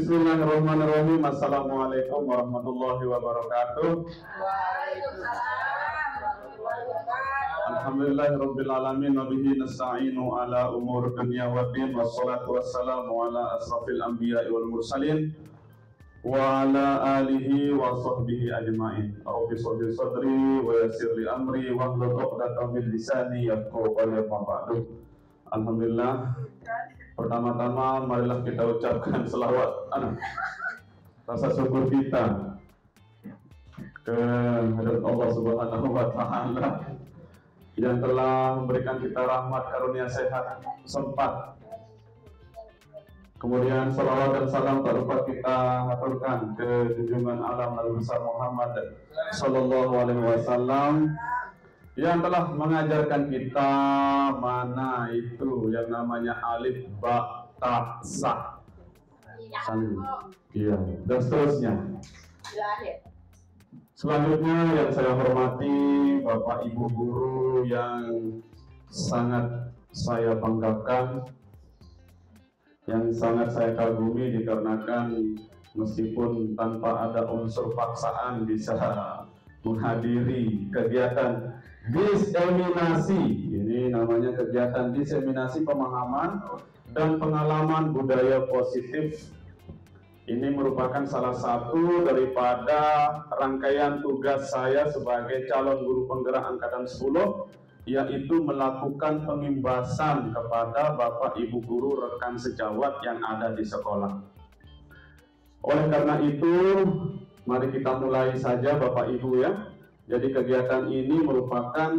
Bismillahirrahmanirrahim. Assalamualaikum warahmatullahi wabarakatuh. Alhamdulillahirabbil alamin wa bihi nasta'inu ala umur dunya waddin wassalatu wassalamu ala asrafil anbiya'i wal mursalin wa ala alihi wa sahbihi ajma'in. Rabbi shrah sadri wa yassir li amri wahlul 'uqdatam min lisani yafqahu qawli. Alhamdulillah. Pertama-tama marilah kita ucapkan selawat rasa syukur kita ke hadirat Allah Subhanahu wa taala yang telah memberikan kita rahmat, karunia, sehat, sempat. Kemudian salawat dan salam tak lupa kita aturkan ke junjungan alam Nabi besar Muhammad sallallahu alaihi wasallam yang telah mengajarkan kita mana itu yang namanya alif, ba, ta, sa, iya, dan seterusnya. Selanjutnya yang saya hormati Bapak Ibu guru yang sangat saya banggakan, yang sangat saya kagumi dikarenakan meskipun tanpa ada unsur paksaan bisa menghadiri kegiatan diseminasi. Ini namanya kegiatan diseminasi pemahaman dan pengalaman budaya positif. Ini merupakan salah satu daripada rangkaian tugas saya sebagai calon guru penggerak angkatan 10, yaitu melakukan pengimbasan kepada Bapak Ibu guru rekan sejawat yang ada di sekolah. Oleh karena itu, mari kita mulai saja Bapak Ibu ya. Jadi kegiatan ini merupakan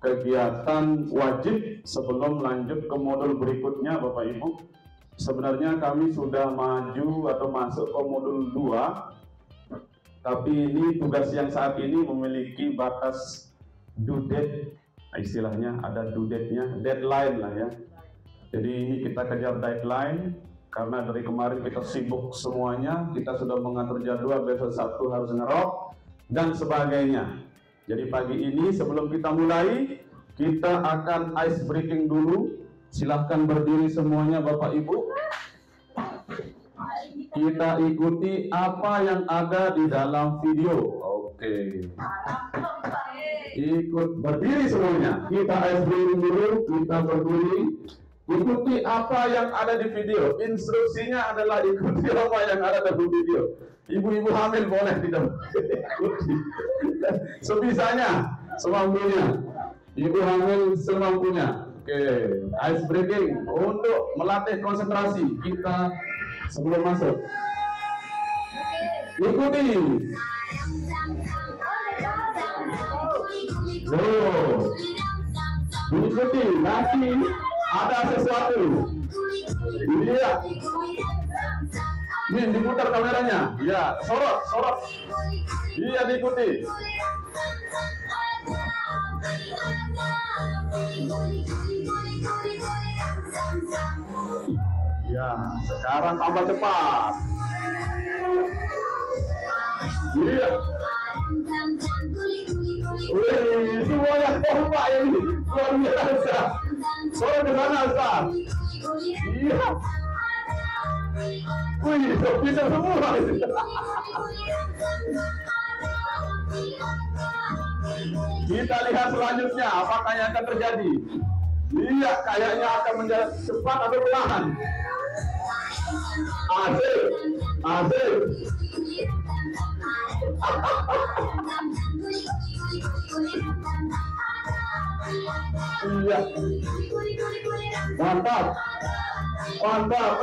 kegiatan wajib sebelum lanjut ke modul berikutnya Bapak Ibu. Sebenarnya kami sudah maju atau masuk ke modul 2, tapi ini tugas yang saat ini memiliki batas due date, istilahnya ada due date-nya, deadline lah ya. Jadi ini kita kejar deadline karena dari kemarin kita sibuk semuanya, kita sudah mengatur jadwal, besok Sabtu harus ngerok dan sebagainya. Jadi pagi ini sebelum kita mulai, kita akan ice breaking dulu. Silahkan berdiri semuanya Bapak Ibu. Kita ikuti apa yang ada di dalam video. Oke. Ikut berdiri semuanya. Kita ice breaking dulu, kita berdiri. Ikuti apa yang ada di video. Instruksinya adalah ikuti apa yang ada di video. Ibu-ibu hamil boleh tidak ikuti. Sebisanya, semampunya. Ibu hamil semampunya. Oke, ice breaking untuk melatih konsentrasi kita sebelum masuk. Ikuti. Ikuti, nanti ada sesuatu. Iya. Nih diputar kameranya. Ya, sorot. Iya, diikuti. Ya, sekarang tambah cepat. Iya. Wih, semuanya kompak ini. Luar biasa. Sorot ke sana, Ustaz. Iya. Wih, bisa semua. Kita lihat selanjutnya apakah yang akan terjadi. Iya, kayaknya akan menjadi cepat atau perlahan. Asik. Iya. Mantap. Apakah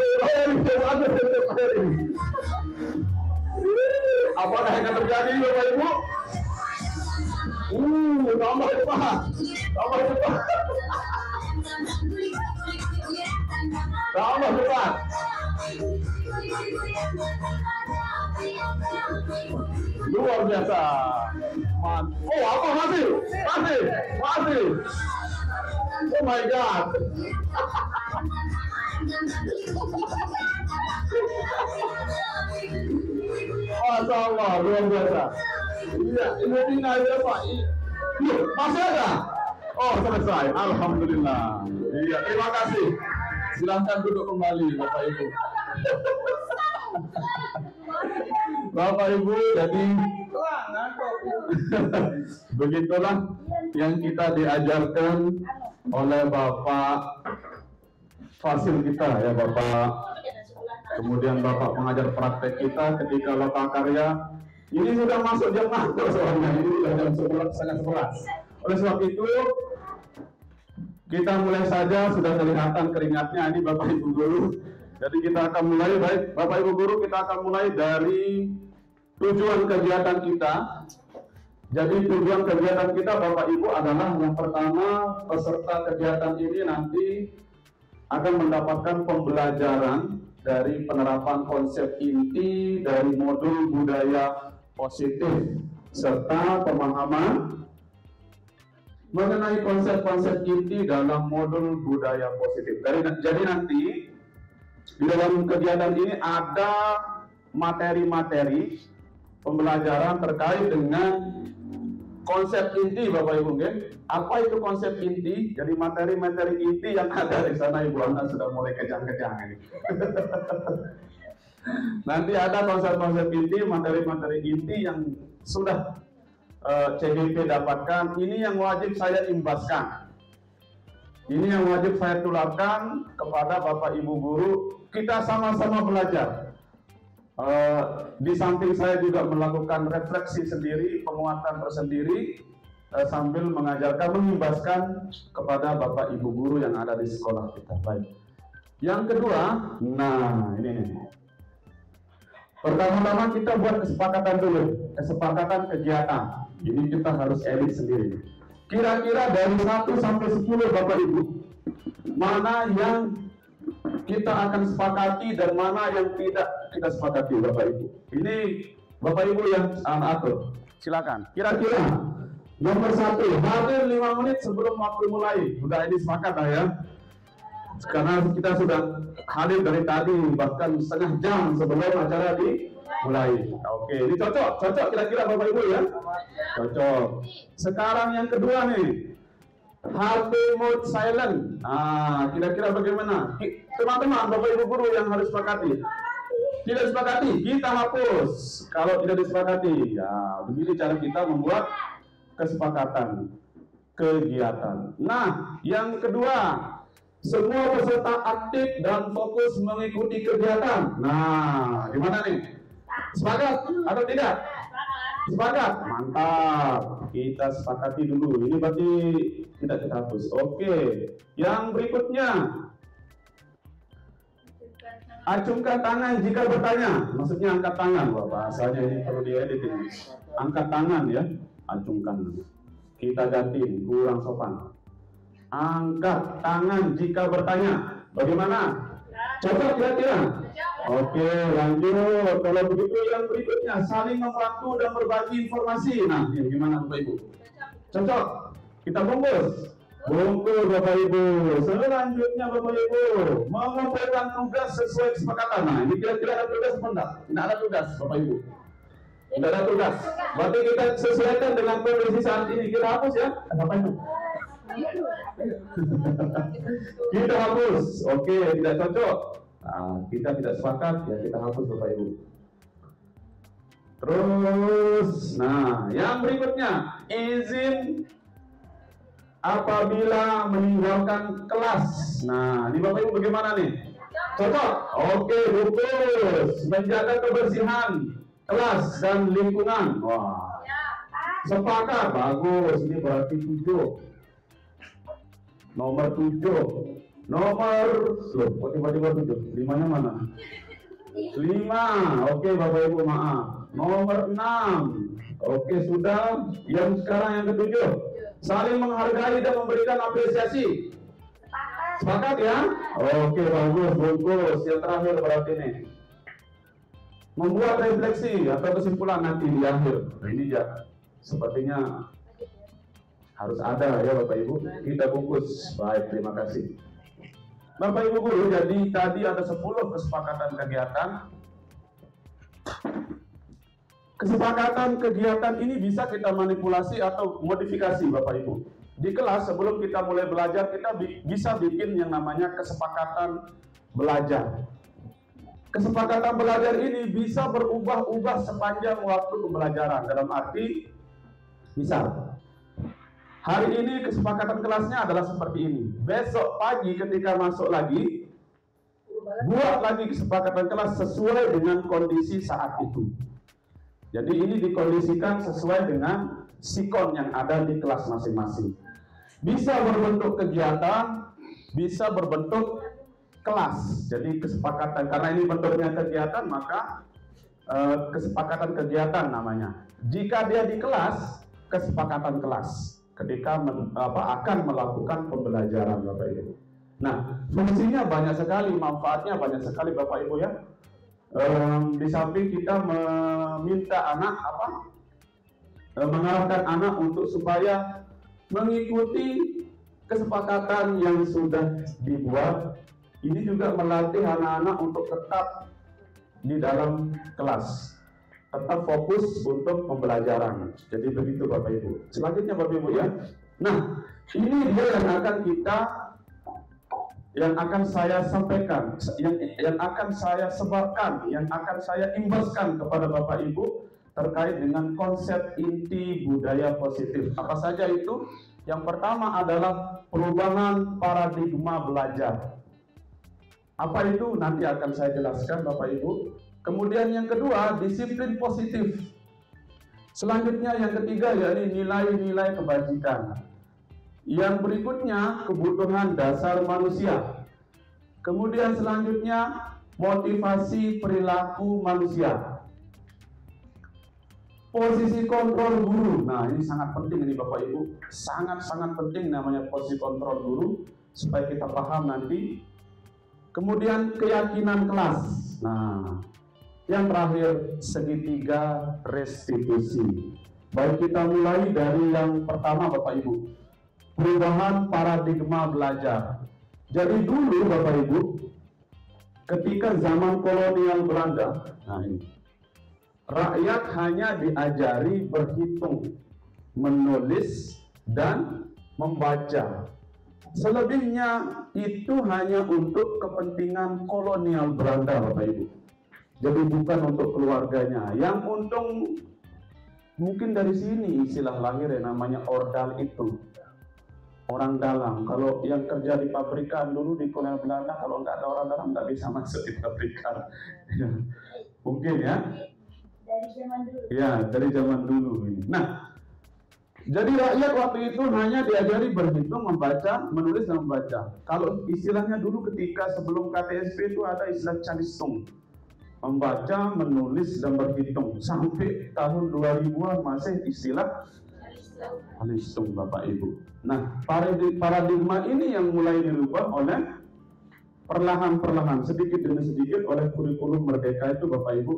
yang akan terjadi Bapak Ibu? Tambah cepat. Luar biasa. Oh, apa masih? Oh my God. Masya Allah, luar biasa. Iya, ini tinggal berapa? Iya, masih ada? Oh, selesai. Alhamdulillah. Iya, terima kasih. Silahkan duduk kembali, Bapak Ibu. Bapak Ibu, jadi begitulah yang kita diajarkan oleh Bapak Fasil kita ya, Bapak. Kemudian Bapak pengajar praktek kita ketika lokal karya. Ini sudah masuk jam ngantor soalnya, ini sudah jam 11:30. Oleh sebab itu kita mulai saja, sudah kelihatan keringatnya ini Bapak Ibu Guru. Jadi kita akan mulai, baik Bapak Ibu Guru, kita akan mulai dari tujuan kegiatan kita. Jadi tujuan kegiatan kita Bapak Ibu adalah yang pertama, peserta kegiatan ini nanti akan mendapatkan pembelajaran dari penerapan konsep inti dari modul budaya positif serta pemahaman mengenai konsep-konsep inti dalam modul budaya positif. Jadi nanti di dalam kegiatan ini ada materi-materi pembelajaran terkait dengan konsep inti Bapak Ibu. Apa itu konsep inti? Jadi materi-materi inti yang ada di sana Ibu Ana sudah mulai kejang-kejang ini. Nanti ada konsep-konsep inti, materi-materi inti yang sudah CGP dapatkan. Ini yang wajib saya imbaskan. Ini yang wajib saya tularkan kepada Bapak Ibu Guru. Kita sama-sama belajar. Di samping saya juga melakukan refleksi sendiri, penguatan tersendiri, sambil mengajarkan, mengimbaskan kepada Bapak Ibu Guru yang ada di sekolah kita. Baik. Yang kedua, nah ini. Pertama-tama kita buat kesepakatan dulu, kesepakatan kegiatan. Ini kita harus edit sendiri. Kira-kira dari 1 sampai 10 Bapak Ibu, mana yang kita akan sepakati dan mana yang tidak kita sepakati Bapak Ibu. Ini Bapak Ibu yang atur. Silakan. Kira-kira nomor 1, hadir 5 menit sebelum waktu mulai. Sudah ini sepakat lah ya. Karena kita sudah hadir dari tadi, bahkan setengah jam sebelum acara dimulai. Oke, ini cocok kira-kira Bapak Ibu ya? Cocok. Sekarang yang kedua nih, HP mode silent. Kira-kira bagaimana? Teman-teman, Bapak Ibu Guru yang harus sepakati. Tidak disepakati, kita hapus. Kalau tidak disepakati, ya begini cara kita membuat kesepakatan kegiatan. Nah, yang kedua, semua peserta aktif dan fokus mengikuti kegiatan. Nah, gimana nih? Sepakat atau tidak? Sepakat? Mantap. Kita sepakati dulu. Ini berarti tidak kita hapus. Oke. Yang berikutnya, acungkan tangan jika bertanya. Maksudnya angkat tangan. Wah, bahasanya ini perlu diedit ini. Angkat tangan ya. Acungkan. Kita ganti, kurang sopan. Angkat tangan jika bertanya. Bagaimana? Cocok kira-kira? Oke, lanjut. Kalau begitu yang berikutnya, saling membantu dan berbagi informasi. Nah, ini gimana Bapak Ibu? Cocok? Kita bungkus. Bungkus Bapak Ibu. Selanjutnya Bapak Ibu, mengumpulkan tugas sesuai kesepakatan. Nah, ini kira-kira ada tugas apa enggak? Tidak ada tugas Bapak Ibu. Tidak ada tugas. Berarti kita sesuaikan dengan kondisi saat ini. Kita hapus ya. Apa itu? Kita hapus. Oke, tidak cocok. Kita tidak sepakat, ya kita hapus Bapak Ibu. Terus, nah yang berikutnya, izin apabila meninggalkan kelas. Nah, ini Bapak Ibu bagaimana nih? Cocok? Oke, bungkus. Menjaga kebersihan kelas dan lingkungan. Wah, sepakat, bagus. Ini berarti 7. Nomor 7. Nomor, loh, kok tiba-tiba 7? 5-nya mana? 5. Oke, Bapak Ibu, maaf. Nomor 6. Oke, sudah. Yang sekarang yang ke-7. Saling menghargai dan memberikan apresiasi. Sepakat ya? Oke, bagus, bungkus. Yang terakhir berarti nih, membuat refleksi atau kesimpulan nanti di akhir. Nah, ini ya, sepertinya harus ada ya Bapak Ibu. Kita bungkus. Baik, terima kasih Bapak Ibu Guru. Jadi tadi ada 10 kesepakatan kegiatan. Kesepakatan kegiatan ini bisa kita manipulasi atau modifikasi Bapak Ibu. Di kelas sebelum kita mulai belajar, kita bisa bikin yang namanya kesepakatan belajar. kesepakatan belajar ini bisa berubah-ubah sepanjang waktu pembelajaran. Dalam arti, misal, hari ini kesepakatan kelasnya adalah seperti ini. Besok pagi ketika masuk lagi, buat lagi kesepakatan kelas sesuai dengan kondisi saat itu. Jadi ini dikondisikan sesuai dengan sikon yang ada di kelas masing-masing. Bisa berbentuk kegiatan, bisa berbentuk kelas. Jadi kesepakatan, karena ini bentuknya kegiatan, maka kesepakatan kegiatan namanya. Jika dia di kelas, kesepakatan kelas ketika akan melakukan pembelajaran, Bapak Ibu. Nah, fungsinya banyak sekali, manfaatnya banyak sekali, Bapak Ibu ya. Di samping kita meminta anak mengarahkan anak untuk supaya mengikuti kesepakatan yang sudah dibuat. Ini juga melatih anak-anak untuk tetap di dalam kelas, tetap fokus untuk pembelajaran. Jadi begitu Bapak Ibu. Selanjutnya Bapak Ibu ya. Nah, ini dia yang akan saya sampaikan, yang akan saya sebarkan, yang akan saya imbaskan kepada Bapak Ibu terkait dengan konsep inti budaya positif. Apa saja itu? Yang pertama adalah perubahan paradigma belajar. Apa itu? Nanti akan saya jelaskan Bapak Ibu. Kemudian yang kedua, disiplin positif. Selanjutnya yang ketiga, yakni nilai-nilai kebajikan. Yang berikutnya, kebutuhan dasar manusia. Kemudian selanjutnya, motivasi perilaku manusia. Posisi kontrol guru. Nah, ini sangat penting ini Bapak Ibu. Sangat-sangat penting namanya posisi kontrol guru, supaya kita paham nanti. Kemudian keyakinan kelas. Nah, yang terakhir, segitiga restitusi. Baik, kita mulai dari yang pertama Bapak Ibu. Perubahan paradigma belajar. Jadi dulu Bapak Ibu, ketika zaman kolonial Belanda, nah ini, rakyat hanya diajari berhitung, menulis, dan membaca. Selebihnya itu hanya untuk kepentingan kolonial Belanda Bapak Ibu. Jadi bukan untuk keluarganya. Yang untung mungkin dari sini istilah lahir ya, namanya ordal itu. Orang dalam. Kalau yang kerja di pabrikan dulu di kolonial Belanda, kalau nggak ada orang dalam nggak bisa masuk di pabrikan. Mungkin ya. Dari zaman dulu. Ya, dari zaman dulu ini. Nah, jadi rakyat waktu itu hanya diajari berhitung, membaca, menulis, dan membaca. Kalau istilahnya dulu ketika sebelum KTSP itu ada istilah calistung. Membaca, menulis, dan berhitung. Sampai tahun 2000-an masih istilah calistung Bapak Ibu. Nah, paradigma ini yang mulai dirubah oleh perlahan-perlahan, sedikit demi sedikit oleh kurikulum Merdeka itu Bapak Ibu.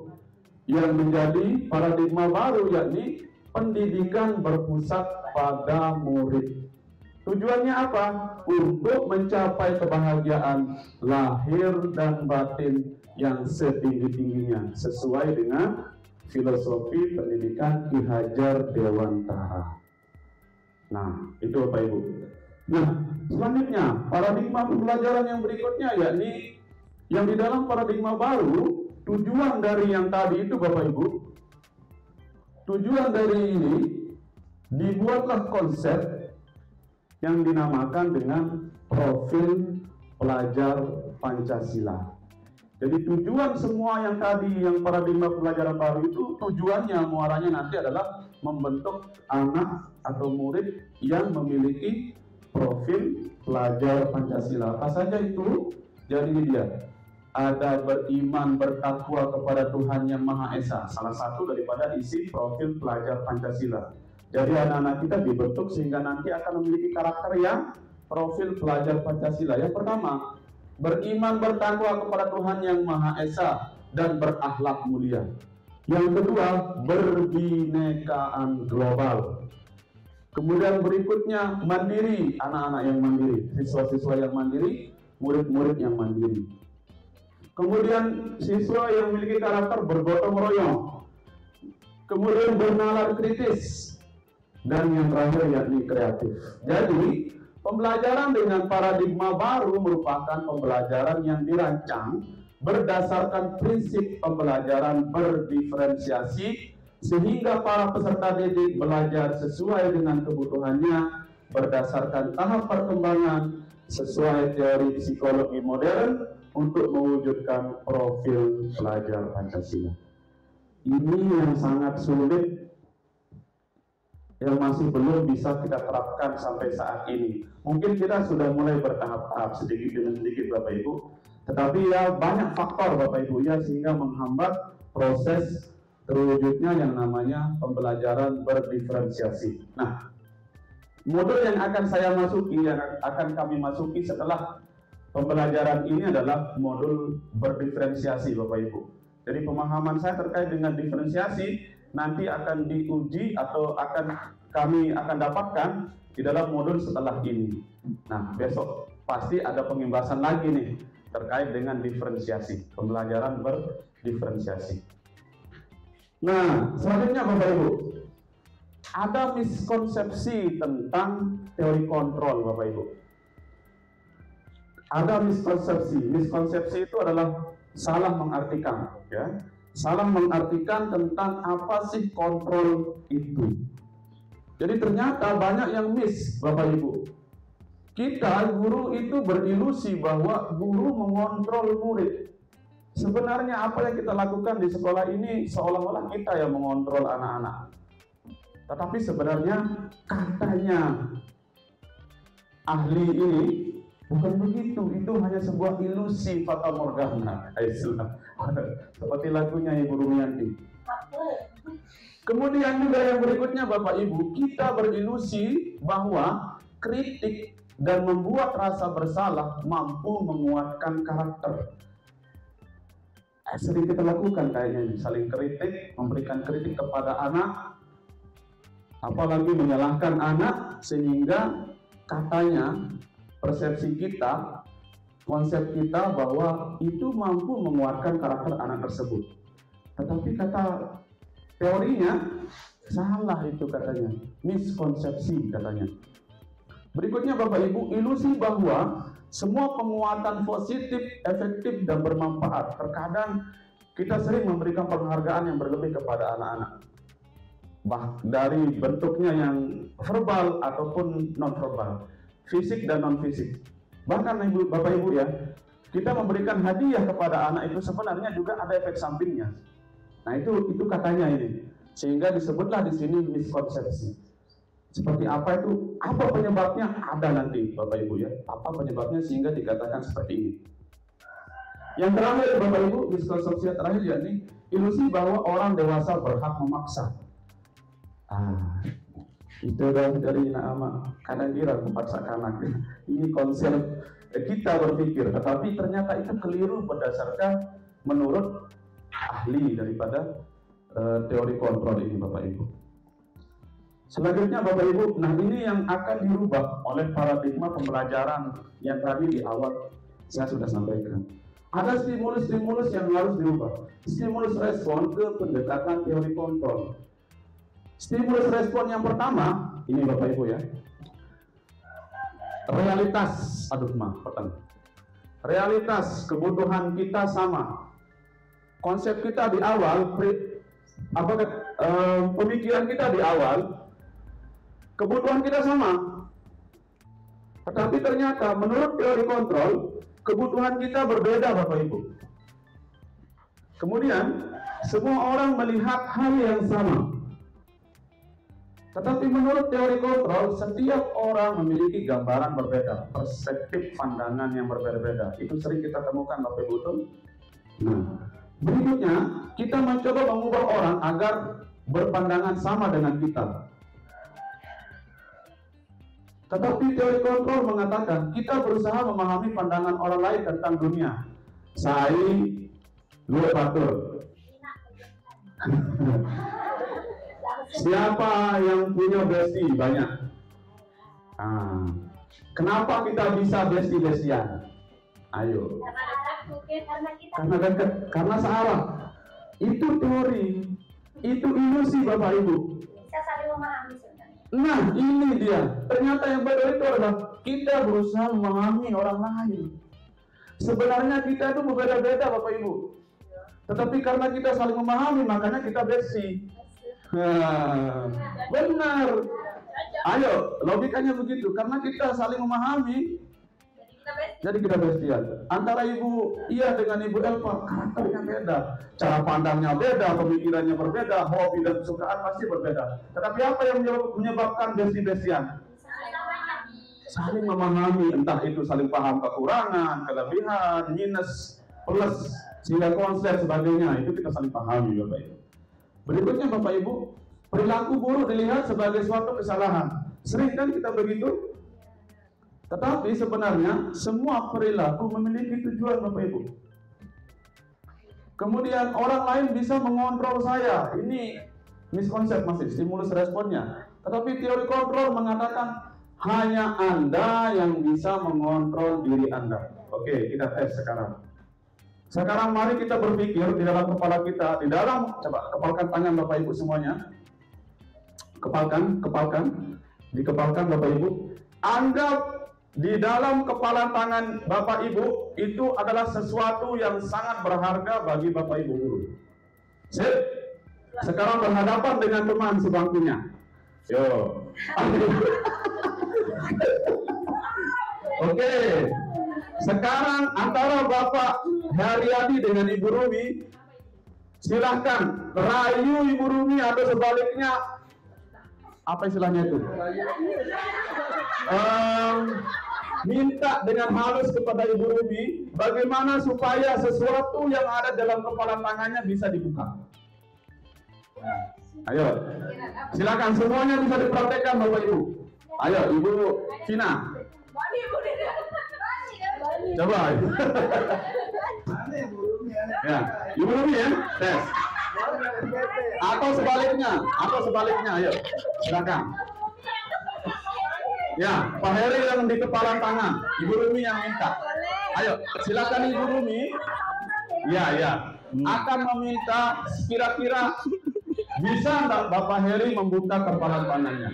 Yang menjadi paradigma baru yakni pendidikan berpusat pada murid. Tujuannya apa? Untuk mencapai kebahagiaan lahir dan batin yang setinggi-tingginya sesuai dengan filosofi pendidikan Ki Hajar Dewantara. Nah, itu Bapak Ibu. Nah, selanjutnya paradigma pembelajaran yang berikutnya yakni yang di dalam paradigma baru, tujuan dari yang tadi itu Bapak Ibu, tujuan dari ini dibuatlah konsep yang dinamakan dengan profil pelajar Pancasila. Jadi tujuan semua yang tadi, yang paradigma pembelajaran baru itu, tujuannya muaranya nanti adalah membentuk anak atau murid yang memiliki profil pelajar Pancasila. Apa saja itu? Jadi ini dia. Ada beriman, bertakwa kepada Tuhan Yang Maha Esa. Salah satu daripada isi profil pelajar Pancasila. Jadi anak-anak kita dibentuk sehingga nanti akan memiliki karakter yang profil pelajar Pancasila. Yang pertama, beriman, bertakwa kepada Tuhan Yang Maha Esa dan berakhlak mulia. Yang kedua, berbinekaan global. Kemudian berikutnya, mandiri, anak-anak yang mandiri, siswa-siswa yang mandiri, murid-murid yang mandiri. Kemudian siswa yang memiliki karakter bergotong royong. Kemudian bernalar kritis. Dan yang terakhir yakni kreatif. Jadi pembelajaran dengan paradigma baru merupakan pembelajaran yang dirancang berdasarkan prinsip pembelajaran berdiferensiasi, sehingga para peserta didik belajar sesuai dengan kebutuhannya berdasarkan tahap perkembangan sesuai teori psikologi modern untuk mewujudkan profil pelajar Pancasila. Ini yang sangat sulit, yang masih belum bisa kita terapkan sampai saat ini. Mungkin kita sudah mulai bertahap-tahap sedikit demi sedikit Bapak Ibu, tetapi ya banyak faktor Bapak Ibu ya sehingga menghambat proses terwujudnya yang namanya pembelajaran berdiferensiasi. Nah, modul yang akan saya masuki, yang akan kami masuki setelah pembelajaran ini adalah modul berdiferensiasi Bapak Ibu. Jadi pemahaman saya terkait dengan diferensiasi nanti akan diuji atau kami akan dapatkan di dalam modul setelah ini. Nah, besok pasti ada pembahasan lagi nih terkait dengan diferensiasi, pembelajaran berdiferensiasi. Nah, selanjutnya Bapak Ibu, ada miskonsepsi tentang teori kontrol Bapak Ibu. Ada miskonsepsi. Miskonsepsi itu adalah salah mengartikan, ya. Salah mengartikan tentang apa sih kontrol itu. Jadi ternyata banyak yang miss Bapak Ibu. Kita guru itu berilusi bahwa guru mengontrol murid. Sebenarnya apa yang kita lakukan di sekolah ini seolah-olah kita yang mengontrol anak-anak. Tetapi sebenarnya katanya ahli ini bukan begitu. Itu hanya sebuah ilusi fata morgana. Seperti lagunya Ibu Rumianti. Kemudian juga yang berikutnya Bapak Ibu, kita berilusi bahwa kritik dan membuat rasa bersalah mampu menguatkan karakter. Sering kita lakukan kayaknya, saling kritik, memberikan kritik kepada anak, apalagi menyalahkan anak, sehingga katanya persepsi kita, konsep kita bahwa itu mampu menguatkan karakter anak tersebut. Tetapi kata teorinya salah itu katanya, miskonsepsi katanya. Berikutnya Bapak Ibu, ilusi bahwa semua penguatan positif, efektif, dan bermanfaat. Terkadang kita sering memberikan penghargaan yang berlebih kepada anak-anak. Dari bentuknya yang verbal ataupun non-verbal, fisik dan non-fisik. Bahkan Bapak Ibu ya, kita memberikan hadiah kepada anak itu sebenarnya juga ada efek sampingnya. Nah itu katanya ini. Sehingga disebutlah di sini miskonsepsi. Seperti apa itu? Apa penyebabnya? Ada nanti Bapak Ibu ya. Apa penyebabnya sehingga dikatakan seperti ini? Yang terakhir Bapak Ibu, miskonsepsi terakhir ya ini ilusi bahwa orang dewasa berhak memaksa. Itu dari nama kanan kira memaksa kanak. Ini konsep kita berpikir, tetapi ternyata itu keliru berdasarkan menurut ahli daripada teori kontrol ini Bapak Ibu. Selanjutnya Bapak Ibu, nah ini yang akan dirubah oleh paradigma pembelajaran yang tadi di awal saya sudah sampaikan. Ada stimulus-stimulus yang harus dirubah. Stimulus respon ke pendekatan teori kontrol. Stimulus respon yang pertama, ini Bapak Ibu ya. Realitas, realitas kebutuhan kita sama. Konsep kita di awal, pemikiran kita di awal, kebutuhan kita sama. Tetapi ternyata menurut teori kontrol, kebutuhan kita berbeda Bapak Ibu. Kemudian, semua orang melihat hal yang sama. Tetapi menurut teori kontrol, setiap orang memiliki gambaran berbeda, perspektif pandangan yang berbeda-beda. Itu sering kita temukan Bapak Ibu. Nah, berikutnya, kita mencoba mengubah orang agar berpandangan sama dengan kita. Tetapi teori kontrol mengatakan kita berusaha memahami pandangan orang lain tentang dunia. Saya luar batur. Siapa yang punya bestie banyak? Kenapa kita bisa bestie-bestian? Ayo. Karena dekat, karena searah. Itu teori, itu ilusi Bapak Ibu. Bisa saling memahami sebenarnya. Nah ini dia, ternyata yang benar itu adalah kita berusaha memahami orang lain. Sebenarnya kita itu berbeda-beda Bapak Ibu. Tetapi karena kita saling memahami, makanya kita besi. Benar. Ayo, logikanya begitu. Karena kita saling memahami, jadi kita bestian. Antara Ibu Iya dengan Ibu Elva, karakternya beda, cara pandangnya beda, pemikirannya berbeda, hobi dan kesukaan pasti berbeda. Tetapi apa yang menyebabkan besti-bestian? Saling memahami, entah itu saling paham kekurangan, kelebihan, minus, plus, sehingga konsep sebagainya, itu kita saling pahami Bapak Ibu. Berikutnya Bapak Ibu, perilaku buruk dilihat sebagai suatu kesalahan. Sering kan kita begitu? Tetapi sebenarnya semua perilaku memiliki tujuan Bapak Ibu. Kemudian orang lain bisa mengontrol saya. Ini miskonsep masih, stimulus responnya. Tetapi teori kontrol mengatakan hanya Anda yang bisa mengontrol diri Anda. Oke, kita tes sekarang. Sekarang mari kita berpikir di dalam kepala kita, di dalam, coba kepalkan tangan Bapak Ibu semuanya. Kepalkan, dikepalkan Bapak Ibu. Anggap di dalam kepala tangan Bapak Ibu itu adalah sesuatu yang sangat berharga bagi Bapak Ibu guru. Sip. Sekarang berhadapan dengan teman sebangkunya. Yo. Oke. Sekarang antara Bapak Haryadi dengan Ibu Rumi, silahkan rayu Ibu Rumi atau sebaliknya. Apa istilahnya itu? Minta dengan halus kepada Ibu Rumi bagaimana supaya sesuatu yang ada dalam kepala tangannya bisa dibuka. Ayo, silakan semuanya bisa dipraktekkan Bapak Ibu. Ayo Ibu Cina. Coba. Ya, Ibu Rumi ya, tes. Atau sebaliknya, ayo, silakan. Ya, Pak Heri yang di kepala tangan, Ibu Rumi yang minta. Ayo, silakan Ibu Rumi. Ya, akan meminta kira-kira bisa nggak Bapak Heri membuka kepala tangannya?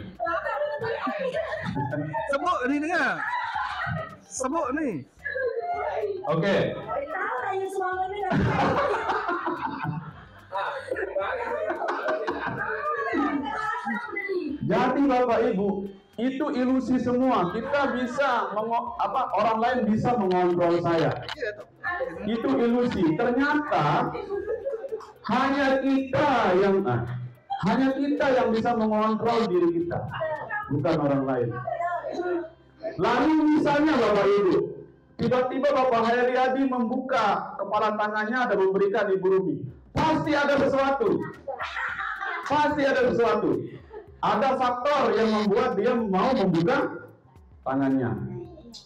Sebut ini dengar. Sebut nih. Oke. Jadi Bapak Ibu, itu ilusi semua. Kita bisa orang lain bisa mengontrol saya. Itu ilusi. Ternyata hanya kita yang bisa mengontrol diri kita, bukan orang lain. Lalu misalnya Bapak Ibu, tiba-tiba Bapak Haryadi membuka kepala tangannya dan memberikan Ibu Rumi. Pasti ada sesuatu. Ada faktor yang membuat dia mau membuka tangannya.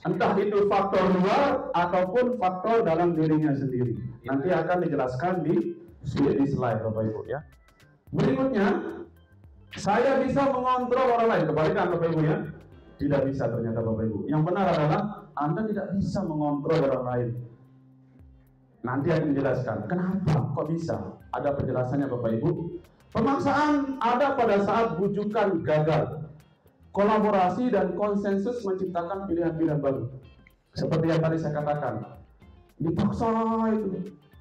Entah itu faktor luar ataupun faktor dalam dirinya sendiri. Nanti akan dijelaskan di slide Bapak Ibu ya. Berikutnya, saya bisa mengontrol orang lain. Kebalikan Bapak Ibu ya. Tidak bisa ternyata Bapak Ibu. Yang benar adalah Anda tidak bisa mengontrol orang lain. Nanti akan dijelaskan. Kenapa? Kok bisa? Ada penjelasannya Bapak Ibu. Pemaksaan ada pada saat bujukan gagal. Kolaborasi dan konsensus menciptakan pilihan-pilihan baru. Seperti yang tadi saya katakan. Dipaksa itu.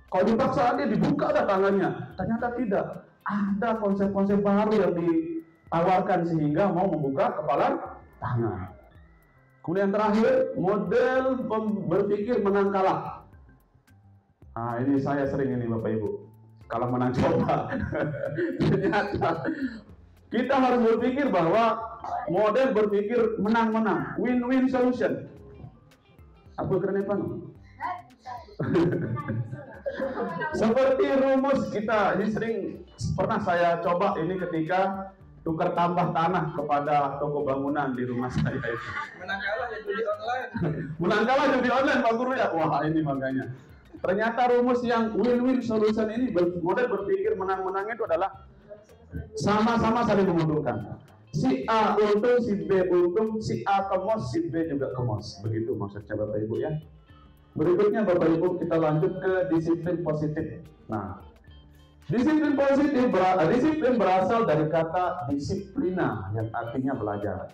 Kalau dipaksa dia dibuka ada tangannya. Ternyata tidak. Ada konsep-konsep baru yang ditawarkan sehingga mau membuka kepala tangan. Kemudian terakhir, model berpikir menang kalah. Nah, ini saya sering ini Bapak Ibu. Kalau menang coba. Ternyata kita harus berpikir bahwa model berpikir menang-menang, win-win solution. Apa keren apa? Seperti rumus kita, ini sering pernah saya coba ini ketika tukar tambah tanah kepada toko bangunan di rumah saya itu. Menang kalah ya judi online. Menang kalah judi online Pak Guru ya. Wah ini makanya. Ternyata rumus yang win-win solution ini model berpikir menang-menang itu adalah sama-sama saling menguntungkan. Si A untung, si B untung, si A kemos, si B juga kemos. Begitu maksudnya Bapak Ibu ya. Berikutnya Bapak Ibu kita lanjut ke disiplin positif. Nah, disiplin positif berasal dari kata disiplina yang artinya belajar.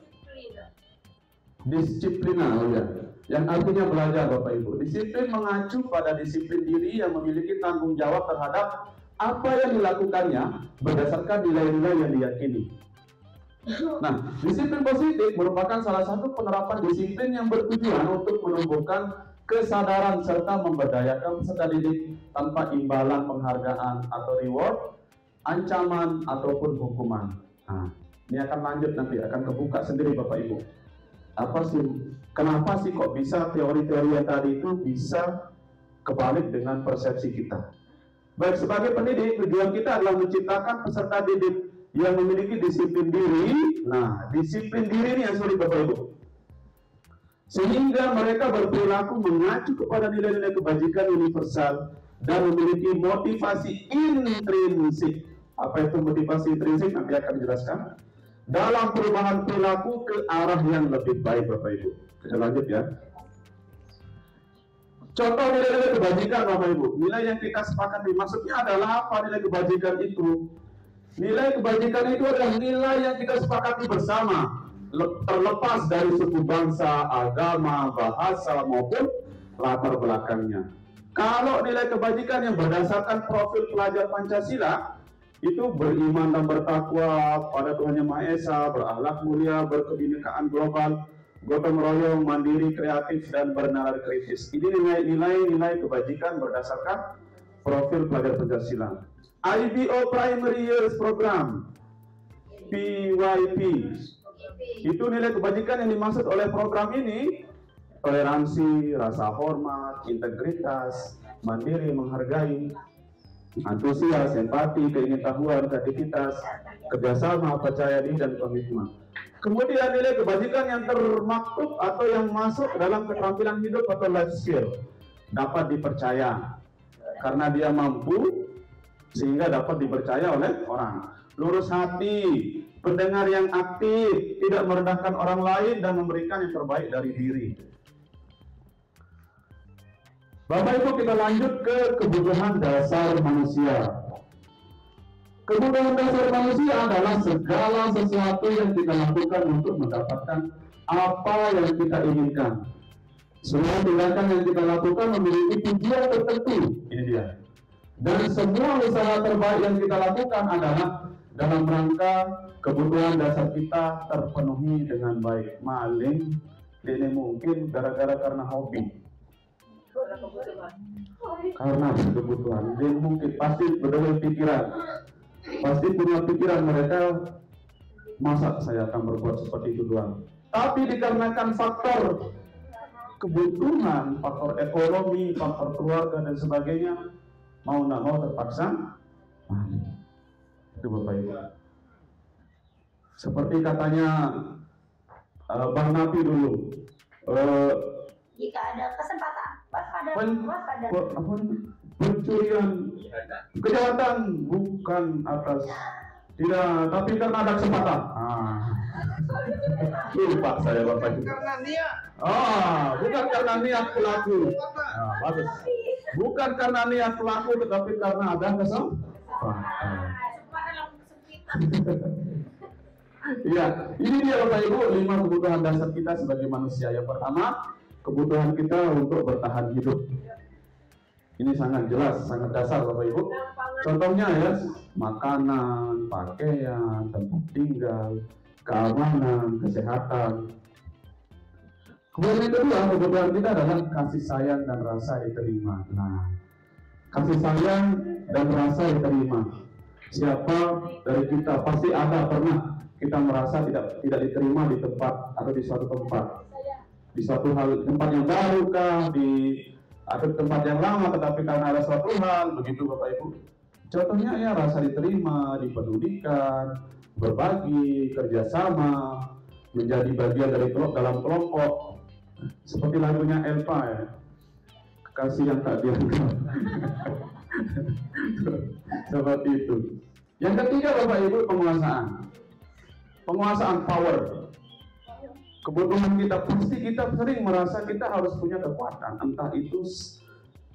Disiplina, ya. Yang artinya belajar, Bapak Ibu. Disiplin mengacu pada disiplin diri yang memiliki tanggung jawab terhadap apa yang dilakukannya berdasarkan nilai-nilai yang diyakini. Nah, disiplin positif merupakan salah satu penerapan disiplin yang bertujuan untuk menumbuhkan kesadaran serta memberdayakan peserta didik tanpa imbalan penghargaan atau reward, ancaman ataupun hukuman. Nah, ini akan lanjut nanti, akan kebuka sendiri Bapak Ibu. Kenapa sih kok bisa teori-teori yang tadi itu bisa kebalik dengan persepsi kita? Baik, sebagai pendidik, tujuan kita adalah menciptakan peserta didik yang memiliki disiplin diri. Nah, disiplin diri ini yang sulit Bapak Ibu. Sehingga mereka berperilaku mengacu kepada nilai-nilai kebajikan universal dan memiliki motivasi intrinsik. Apa itu motivasi intrinsik? Nanti akan dijelaskan. Dalam perubahan perilaku ke arah yang lebih baik Bapak Ibu. Kita lanjut ya. Contoh nilai-nilai kebajikan Bapak Ibu. Nilai yang kita sepakati. Maksudnya adalah apa nilai kebajikan itu? Nilai kebajikan itu adalah nilai yang kita sepakati bersama, terlepas dari suku bangsa, agama, bahasa maupun latar belakangnya. Kalau nilai kebajikan yang berdasarkan profil pelajar Pancasila itu beriman dan bertakwa pada Tuhan Yang Maha Esa, berakhlak mulia, berkebinekaan global, gotong royong, mandiri, kreatif, dan bernalar kritis. Ini nilai-nilai kebajikan berdasarkan profil pelajar Pancasila. IBO Primary Years Program PYP itu nilai kebajikan yang dimaksud oleh program ini: toleransi, rasa hormat, integritas, mandiri, menghargai, antusias, empati, keingintahuan, kreativitas, kerjasama, percaya diri, dan komitmen. Kemudian nilai kebajikan yang termaktub atau yang masuk dalam keterampilan hidup atau life skill dapat dipercaya karena dia mampu sehingga dapat dipercaya oleh orang. Lurus hati, pendengar yang aktif, tidak merendahkan orang lain dan memberikan yang terbaik dari diri. Bapak Ibu, kita lanjut ke kebutuhan dasar manusia. Kebutuhan dasar manusia adalah segala sesuatu yang kita lakukan untuk mendapatkan apa yang kita inginkan. Semua tindakan yang kita lakukan memiliki tujuan tertentu. Ini dia. Dan semua usaha terbaik yang kita lakukan adalah dalam rangka kebutuhan dasar kita terpenuhi dengan baik. Maling ini mungkin karena hobi, karena kebutuhan. Dia mungkin pasti berdasarkan pikiran, pasti punya pikiran mereka, masa saya akan berbuat seperti itu doang. Tapi dikarenakan faktor kebutuhan, faktor ekonomi, faktor keluarga dan sebagainya, mau nggak mau terpaksa maling. Itu Bapak Ibu. Seperti katanya Bang Napi dulu, jika ada kesempatan, pencurian, kejahatan bukan atas tidak, tapi karena ada kesempatan. Lupa saya Bapak Ibu. Karena niat. Bukan karena niat pelaku. Bagus. Bukan karena niat pelaku, tetapi karena ada kesempatan. Iya, ini dia Bapak Ibu 5 kebutuhan dasar kita sebagai manusia. Yang pertama, kebutuhan kita untuk bertahan hidup. Ini sangat jelas, sangat dasar Bapak Ibu. Contohnya ya, makanan, pakaian, tempat tinggal, keamanan, kesehatan. Kemudian yang kedua, kebutuhan kita adalah kasih sayang dan rasa diterima. Nah, kasih sayang dan rasa diterima. Siapa dari kita pasti ada pernah kita merasa tidak diterima di tempat atau di suatu tempat, di suatu tempat yang baru kah, atau tempat yang lama, tetapi karena ada suatu hal begitu Bapak Ibu. Contohnya ya rasa diterima, dipedulikan, berbagi, kerjasama, menjadi bagian dari dalam kelompok. Seperti lagunya Elva ya, kekasih yang tak dianggap. Seperti itu. Yang ketiga Bapak Ibu, penguasaan power. Kebutuhan kita, pasti kita sering merasa kita harus punya kekuatan, entah itu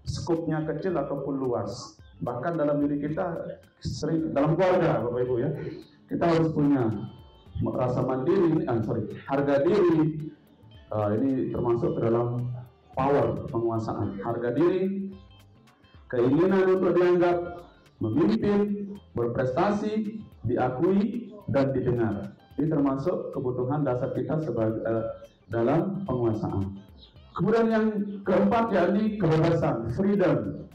skupnya kecil ataupun luas. Bahkan dalam diri kita sering, dalam keluarga Bapak Ibu ya, kita harus punya rasa mandiri, harga diri, Ini termasuk ke dalam power, penguasaan, harga diri, keinginan untuk dianggap memimpin, berprestasi, diakui dan didengar. Ini termasuk kebutuhan dasar kita sebagai dalam penguasaan. Kemudian yang keempat yakni kebebasan, freedom.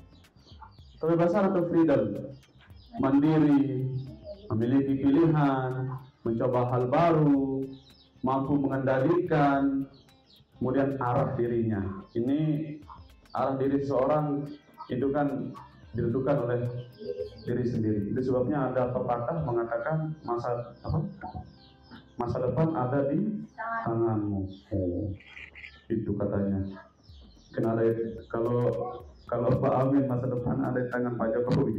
Kebebasan atau freedom, mandiri, memiliki pilihan, mencoba hal baru, mampu mengendalikan, kemudian arah dirinya. Ini arah diri seseorang itu kan ditentukan oleh diri sendiri. Itu sebabnya ada pepatah mengatakan masa depan ada di tanganmu. Itu katanya. Mungkin ada kalau Pak Amin masa depan ada di tangan Pak Jokowi.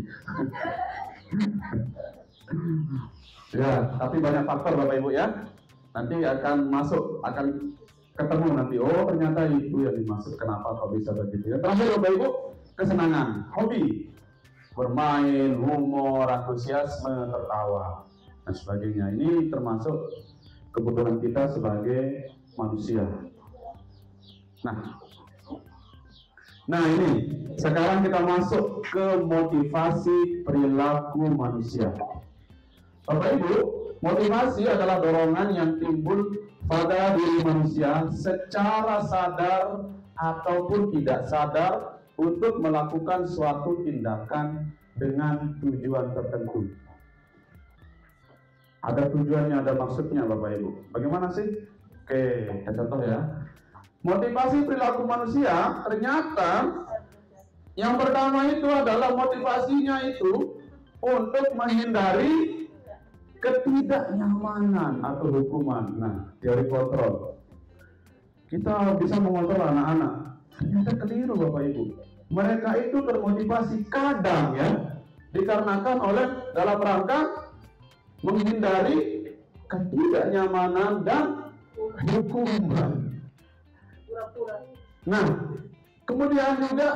Ya, tapi banyak faktor Bapak Ibu ya. Nanti akan ketemu nanti. Oh, ternyata itu yang dimaksud. Kenapa kok bisa begitu ya? Terakhir Bapak Ibu, kesenangan, hobi, bermain, humor, antusiasme, tertawa, dan sebagainya. Ini termasuk kebutuhan kita sebagai manusia. Nah ini sekarang kita masuk ke motivasi perilaku manusia. Bapak Ibu, motivasi adalah dorongan yang timbul pada diri manusia secara sadar ataupun tidak sadar untuk melakukan suatu tindakan dengan tujuan tertentu. Ada tujuannya, ada maksudnya Bapak Ibu. Bagaimana sih? Oke, kita contoh ya. Motivasi perilaku manusia ternyata yang pertama itu adalah motivasinya itu untuk menghindari ketidaknyamanan atau hukuman. Nah, teori kontrol. Kita bisa mengontrol anak-anak. Ternyata keliru Bapak Ibu. Mereka itu termotivasi kadang ya dikarenakan oleh dalam rangka menghindari ketidaknyamanan dan hukuman. Nah, kemudian juga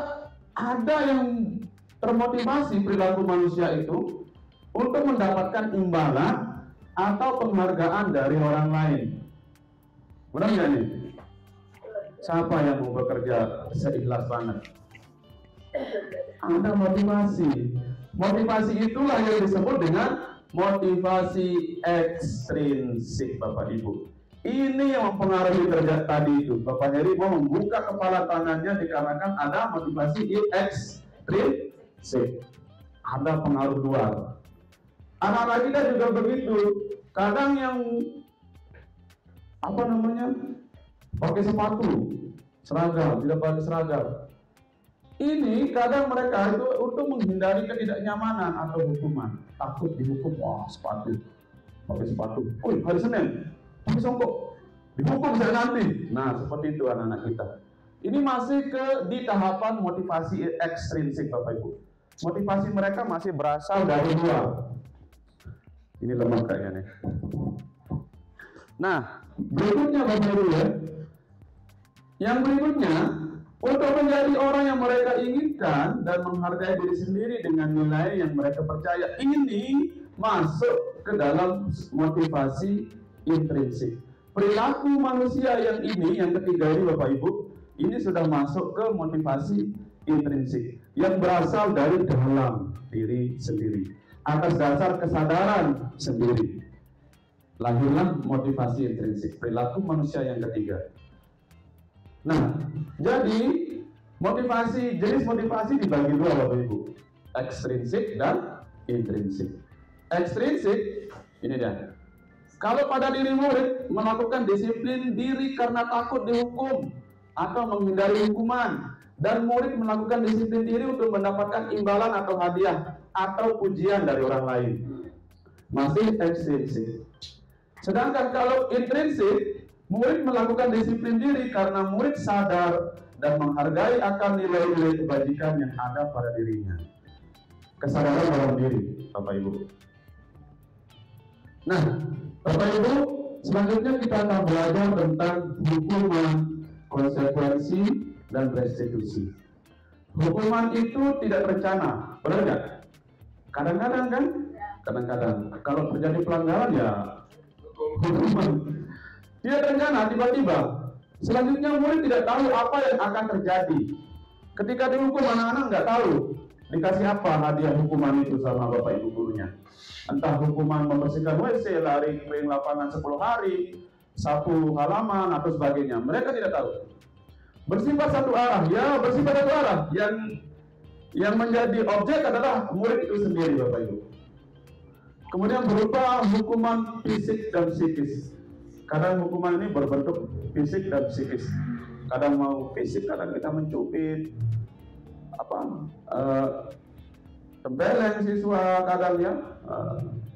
ada yang termotivasi perilaku manusia itu untuk mendapatkan imbalan atau penghargaan dari orang lain. Benar nggak nih? Siapa yang mau bekerja seikhlas banget? Ada motivasi. Motivasi itulah yang disebut dengan motivasi ekstrinsik, Bapak Ibu. Ini yang mempengaruhi derajat tadi itu. Bapak Heri mau membuka kepala tangannya dikarenakan ada motivasi ekstrinsik. Ada pengaruh luar. Anak-anak kita juga begitu. Kadang yang pakai sepatu, seragam, tidak pakai seragam. Ini kadang mereka itu untuk menghindari ketidaknyamanan atau hukuman. Takut dihukum, sepatu, pakai sepatu. Hari Senin, pakai songkok, dihukum saya nanti. Nah, seperti itu anak-anak kita. Ini masih di tahapan motivasi ekstrinsik, Bapak Ibu. Motivasi mereka masih berasal dari luar. Ini lemah kayaknya nih. Nah, berikutnya Bapak Ibu ya. Yang berikutnya, untuk menjadi orang yang mereka inginkan dan menghargai diri sendiri dengan nilai yang mereka percaya, ini masuk ke dalam motivasi intrinsik. Perilaku manusia yang ini, yang ketiga ini Bapak Ibu, ini sudah masuk ke motivasi intrinsik yang berasal dari dalam diri sendiri, atas dasar kesadaran sendiri. Lahirlah motivasi intrinsik, perilaku manusia yang ketiga. Nah, jadi jenis motivasi dibagi dua Bapak Ibu, ekstrinsik dan intrinsik. Ekstrinsik, ini dia. Kalau pada diri murid melakukan disiplin diri karena takut dihukum atau menghindari hukuman, dan murid melakukan disiplin diri untuk mendapatkan imbalan atau hadiah atau pujian dari orang lain, masih ekstrinsik. Sedangkan kalau intrinsik, murid melakukan disiplin diri karena murid sadar dan menghargai akan nilai-nilai kebajikan yang ada pada dirinya. Kesadaran dalam diri, Bapak Ibu. Nah, Bapak Ibu, selanjutnya kita akan belajar tentang hukuman, konsekuensi, dan restitusi. Hukuman itu tidak terencana, benar nggak? Kadang-kadang kan? Kadang-kadang. Kalau terjadi pelanggaran ya hukuman. Tidak terencana, tiba-tiba Selanjutnya murid tidak tahu apa yang akan terjadi. Ketika dihukum, anak-anak nggak tahu dikasih apa hadiah hukuman itu sama bapak ibu gurunya. Entah hukuman membersihkan WC, lari keliling lapangan 10 hari, sapu halaman atau sebagainya. Mereka tidak tahu. Bersifat satu arah, ya bersifat satu arah. Yang menjadi objek adalah murid itu sendiri, bapak ibu. Kemudian berupa hukuman fisik dan psikis. Kadang hukuman ini berbentuk fisik dan psikis. Kadang mau fisik, kadang kita mencubit, tempeleng siswa, kadang ya.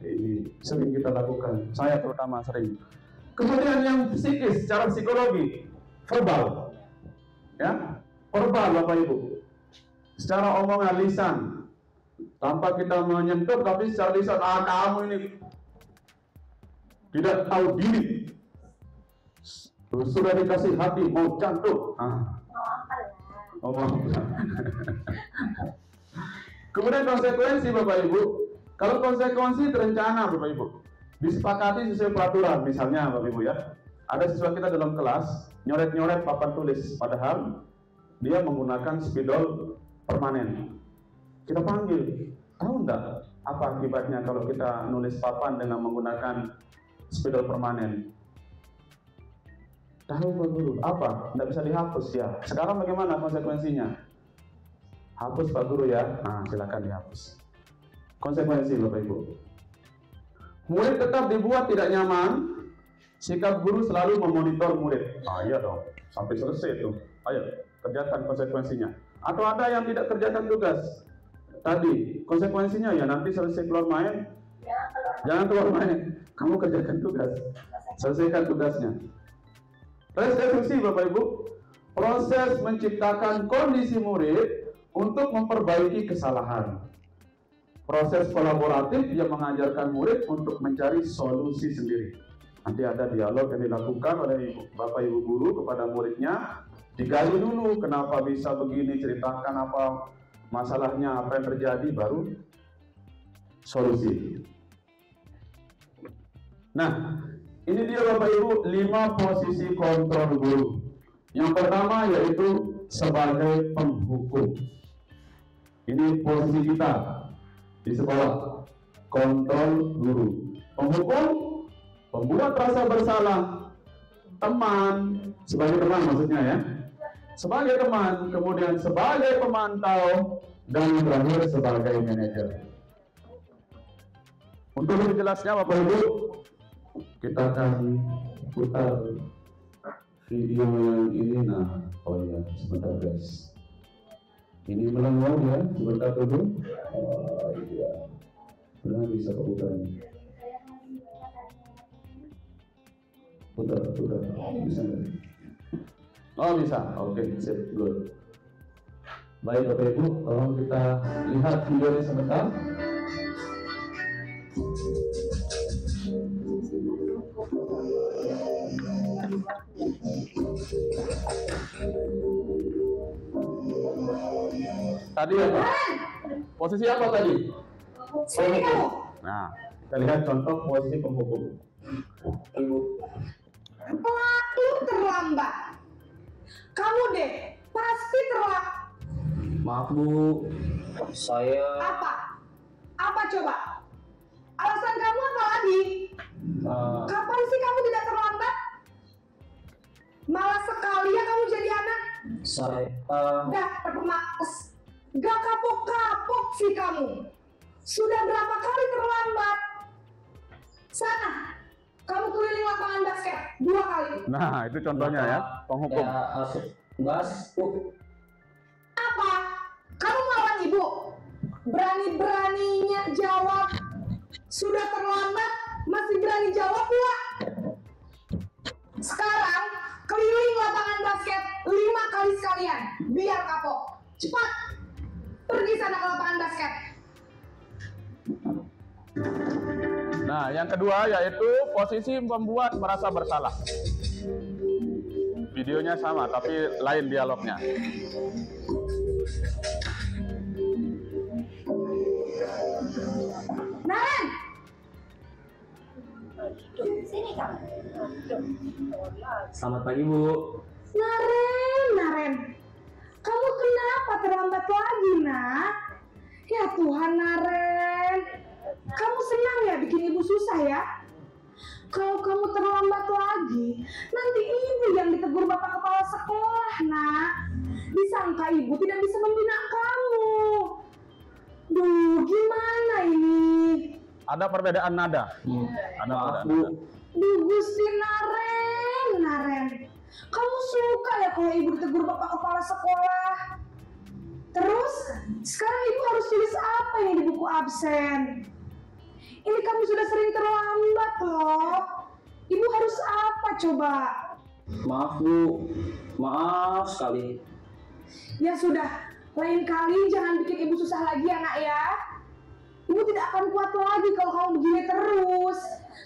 Ini sering kita lakukan. Saya terutama sering. Kemudian yang psikis, secara psikologi, verbal, ya, verbal, bapak ibu. Secara omongan lisan, tanpa kita menyentuh, tapi secara lisan, kamu ini tidak tahu diri. Sudah dikasih hati, mau cantuk. Kemudian konsekuensi, bapak ibu. Kalau konsekuensi terencana, bapak ibu, disepakati sesuai peraturan. Misalnya, bapak ibu ya, ada siswa kita dalam kelas nyoret-nyoret papan tulis, padahal dia menggunakan spidol permanen. Kita panggil, tahu enggak apa akibatnya kalau kita nulis papan dengan menggunakan spidol permanen? Tahu Pak Guru, apa? Tidak bisa dihapus ya. Sekarang bagaimana konsekuensinya? Hapus Pak Guru ya. Nah, silakan dihapus. Konsekuensi Bapak Ibu. Murid tetap dibuat tidak nyaman. Sikap guru selalu memonitor murid. Iya dong, sampai selesai tuh. Ayo, kerjakan konsekuensinya. Atau ada yang tidak kerjakan tugas. Tadi, konsekuensinya ya nanti selesai keluar main. Jangan keluar main. Kamu kerjakan tugas. Selesaikan tugasnya. Restitusi Bapak Ibu, proses menciptakan kondisi murid untuk memperbaiki kesalahan. Proses kolaboratif yang mengajarkan murid untuk mencari solusi sendiri. Nanti ada dialog yang dilakukan oleh Bapak Ibu guru kepada muridnya. Digali dulu kenapa bisa begini, ceritakan apa masalahnya, apa yang terjadi, baru solusi. Nah, ini dia Bapak Ibu 5 posisi kontrol guru. Yang pertama yaitu sebagai penghukum. Ini posisi kita di sekolah, kontrol guru. Penghukum, pembuat rasa bersalah, teman, sebagai teman maksudnya ya, sebagai teman, kemudian sebagai pemantau, dan terakhir sebagai manajer. Untuk lebih jelasnya Bapak Ibu, kita akan putar video yang ini. Nah, oh ya, sebentar guys. Ini melengong ya, sebentar dulu. Oh iya, benar bisa keputar ini. Putar, bisa nggak? Oh bisa, oke, sip, good. Baik Bapak Ibu, tolong kita lihat videonya sebentar. Tadi apa? Posisi apa tadi? Penghukum. Nah, kita lihat contoh posisi penghukum. Pelaku terlambat. Kamu deh, pasti terlambat. Maaf Bu, saya... Apa coba? Alasan kamu apa lagi? Kapan sih kamu tidak terlambat? Malas sekali ya kamu jadi anak. Saya... Gak kapok-kapok sih kamu. Sudah berapa kali terlambat? Sana, kamu keliling lapangan basket 2 kali. Nah, itu contohnya ya, penghukum. Enggak, Bu. Apa? Kamu melawan ibu? Berani-beraninya jawab. Sudah terlambat, masih berani jawab pula. Sekarang, keliling lapangan basket 5 kali sekalian, biar kapok. Cepat, pergi sana ke lapangan basket. Nah, yang kedua yaitu posisi membuat merasa bersalah. Videonya sama, tapi lain dialognya. Naran! Sini kamu. Selamat pagi, Bu. Naren, kamu kenapa terlambat lagi, nak? Ya Tuhan, Naren, kamu senang ya bikin ibu susah ya? Kalau kamu terlambat lagi, nanti ibu yang ditegur bapak kepala sekolah, nak. Disangka ibu tidak bisa membina kamu. Duh, gimana ini? Ada perbedaan nada. Ada Maaf, perbedaan Bu. nada. Duh, Gusti Naren. Kamu suka ya kalau ibu ditegur bapak kepala sekolah? Terus, sekarang ibu harus tulis apa yang di buku absen? Ini kamu sudah sering terlambat loh. Ibu harus apa coba? Maaf, Bu. Maaf sekali. Ya sudah, lain kali jangan bikin ibu susah lagi ya, nak ya. Ibu tidak akan kuat lagi kalau kamu begini terus.